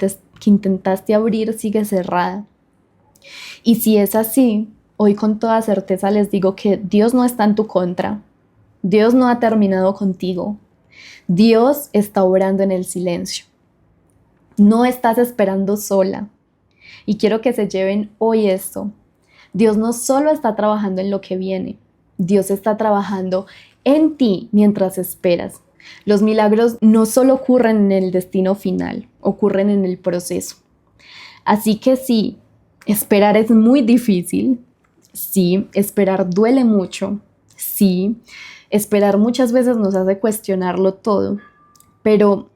intentaste abrir sigue cerrada. Y si es así, hoy con toda certeza les digo que Dios no está en tu contra. Dios no ha terminado contigo. Dios está obrando en el silencio. No estás esperando sola. Y quiero que se lleven hoy esto. Dios no solo está trabajando en lo que viene. Dios está trabajando en ti mientras esperas. Los milagros no solo ocurren en el destino final, ocurren en el proceso. Así que sí, esperar es muy difícil, sí, esperar duele mucho, sí, esperar muchas veces nos hace cuestionarlo todo, pero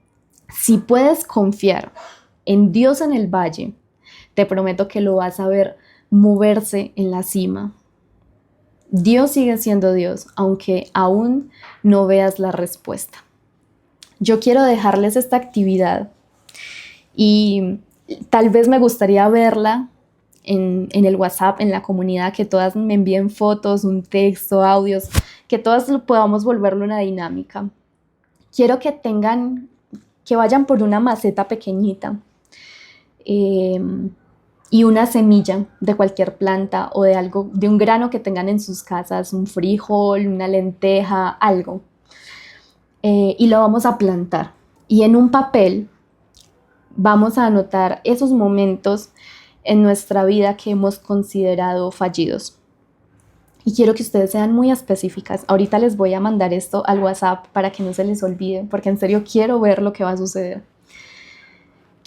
si puedes confiar en Dios en el valle, te prometo que lo vas a ver moverse en la cima. Dios sigue siendo Dios, aunque aún no veas la respuesta. Yo quiero dejarles esta actividad y tal vez me gustaría verla en el WhatsApp, en la comunidad, que todas me envíen fotos, un texto, audios, que todas podamos volverlo una dinámica. Quiero que vayan por una maceta pequeñita y una semilla de cualquier planta o de un grano que tengan en sus casas, un frijol, una lenteja, algo. Y lo vamos a plantar. Y en un papel vamos a anotar esos momentos en nuestra vida que hemos considerado fallidos. Y quiero que ustedes sean muy específicas. Ahorita les voy a mandar esto al WhatsApp para que no se les olvide, porque en serio quiero ver lo que va a suceder.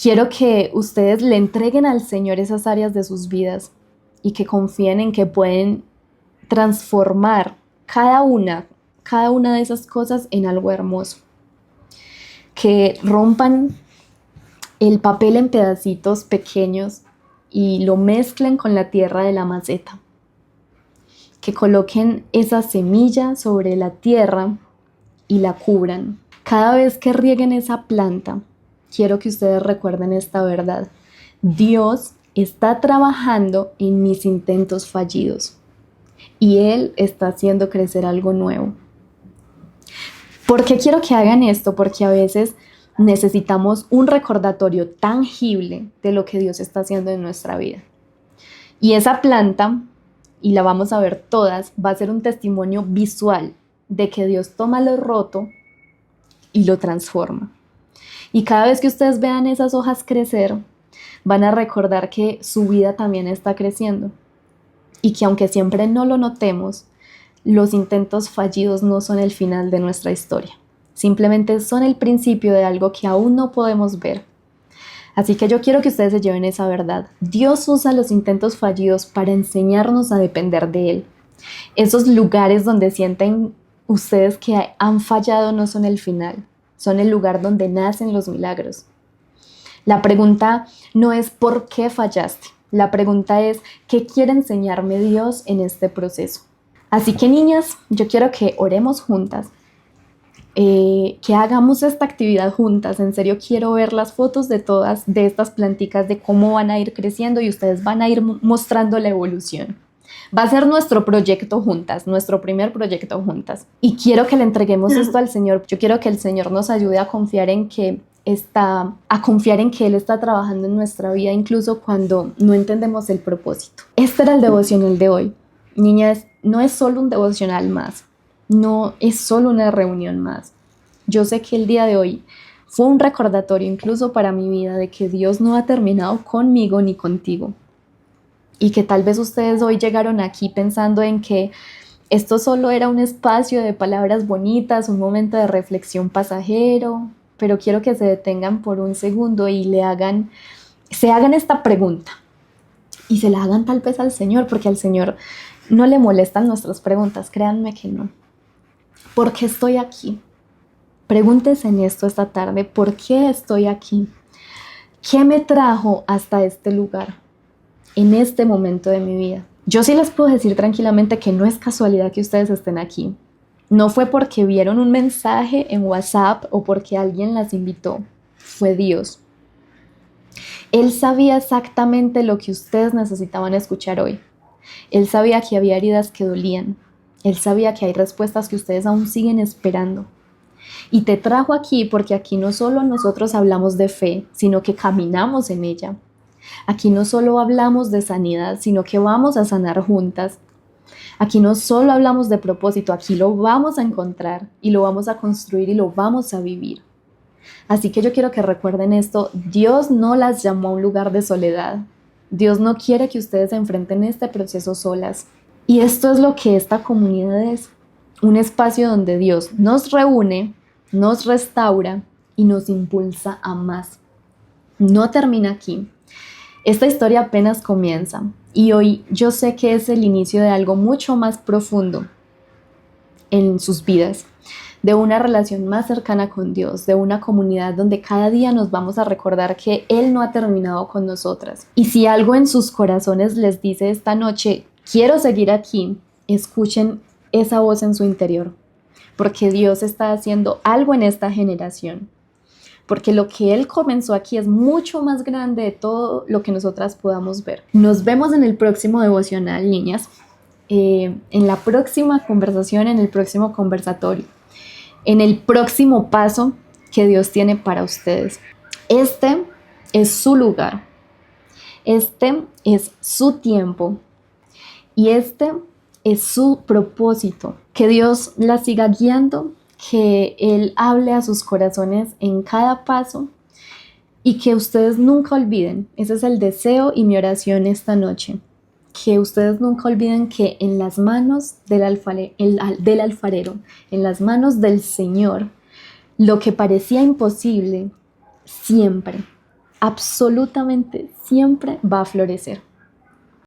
Quiero que ustedes le entreguen al Señor esas áreas de sus vidas y que confíen en que pueden transformar cada una de esas cosas en algo hermoso. Que rompan el papel en pedacitos pequeños y lo mezclen con la tierra de la maceta. Que coloquen esa semilla sobre la tierra y la cubran. Cada vez que rieguen esa planta, quiero que ustedes recuerden esta verdad. Dios está trabajando en mis intentos fallidos y Él está haciendo crecer algo nuevo. ¿Por qué quiero que hagan esto? Porque a veces necesitamos un recordatorio tangible de lo que Dios está haciendo en nuestra vida. Y esa planta, y la vamos a ver todas, va a ser un testimonio visual de que Dios toma lo roto y lo transforma. Y cada vez que ustedes vean esas hojas crecer, van a recordar que su vida también está creciendo. Y que aunque siempre no lo notemos, los intentos fallidos no son el final de nuestra historia. Simplemente son el principio de algo que aún no podemos ver. Así que yo quiero que ustedes se lleven esa verdad. Dios usa los intentos fallidos para enseñarnos a depender de Él. Esos lugares donde sienten ustedes que han fallado no son el final, son el lugar donde nacen los milagros. La pregunta no es ¿por qué fallaste? La pregunta es ¿qué quiere enseñarme Dios en este proceso? Así que niñas, yo quiero que oremos juntas, que hagamos esta actividad juntas. En serio quiero ver las fotos de todas de estas planticas, de cómo van a ir creciendo y ustedes van a ir mostrando la evolución. Va a ser nuestro proyecto juntas, nuestro primer proyecto juntas. Y quiero que le entreguemos esto al Señor. Yo quiero que el Señor nos ayude a confiar en que Él está trabajando en nuestra vida, incluso cuando no entendemos el propósito. Este era el devocional de hoy. Niñas, no es solo un devocional más. No es solo una reunión más. Yo sé que el día de hoy fue un recordatorio incluso para mi vida de que Dios no ha terminado conmigo ni contigo. Y que tal vez ustedes hoy llegaron aquí pensando en que esto solo era un espacio de palabras bonitas, un momento de reflexión pasajero, pero quiero que se detengan por un segundo y se hagan esta pregunta. Y se la hagan tal vez al Señor, porque al Señor no le molestan nuestras preguntas, créanme que no. ¿Por qué estoy aquí? Pregúntese en esto esta tarde, ¿por qué estoy aquí? ¿Qué me trajo hasta este lugar, en este momento de mi vida? Yo sí les puedo decir tranquilamente que no es casualidad que ustedes estén aquí. No fue porque vieron un mensaje en WhatsApp o porque alguien las invitó. Fue Dios. Él sabía exactamente lo que ustedes necesitaban escuchar hoy. Él sabía que había heridas que dolían. Él sabía que hay respuestas que ustedes aún siguen esperando. Y te trajo aquí porque aquí no solo nosotros hablamos de fe, sino que caminamos en ella. Aquí no solo hablamos de sanidad, sino que vamos a sanar juntas. Aquí no solo hablamos de propósito, aquí lo vamos a encontrar y lo vamos a construir y lo vamos a vivir. Así que yo quiero que recuerden esto, Dios no las llamó a un lugar de soledad. Dios no quiere que ustedes enfrenten este proceso solas. Y esto es lo que esta comunidad es, un espacio donde Dios nos reúne, nos restaura y nos impulsa a más. No termina aquí. Esta historia apenas comienza y hoy yo sé que es el inicio de algo mucho más profundo en sus vidas, de una relación más cercana con Dios, de una comunidad donde cada día nos vamos a recordar que Él no ha terminado con nosotras. Y si algo en sus corazones les dice esta noche, quiero seguir aquí, escuchen esa voz en su interior, porque Dios está haciendo algo en esta generación. Porque lo que Él comenzó aquí es mucho más grande de todo lo que nosotras podamos ver. Nos vemos en el próximo devocional, niñas, en la próxima conversación, en el próximo conversatorio, en el próximo paso que Dios tiene para ustedes. Este es su lugar, este es su tiempo y este es su propósito. Que Dios la siga guiando, que Él hable a sus corazones en cada paso y que ustedes nunca olviden, ese es el deseo y mi oración esta noche, que ustedes nunca olviden que en las manos del alfarero, en las manos del Señor, lo que parecía imposible siempre, absolutamente siempre va a florecer.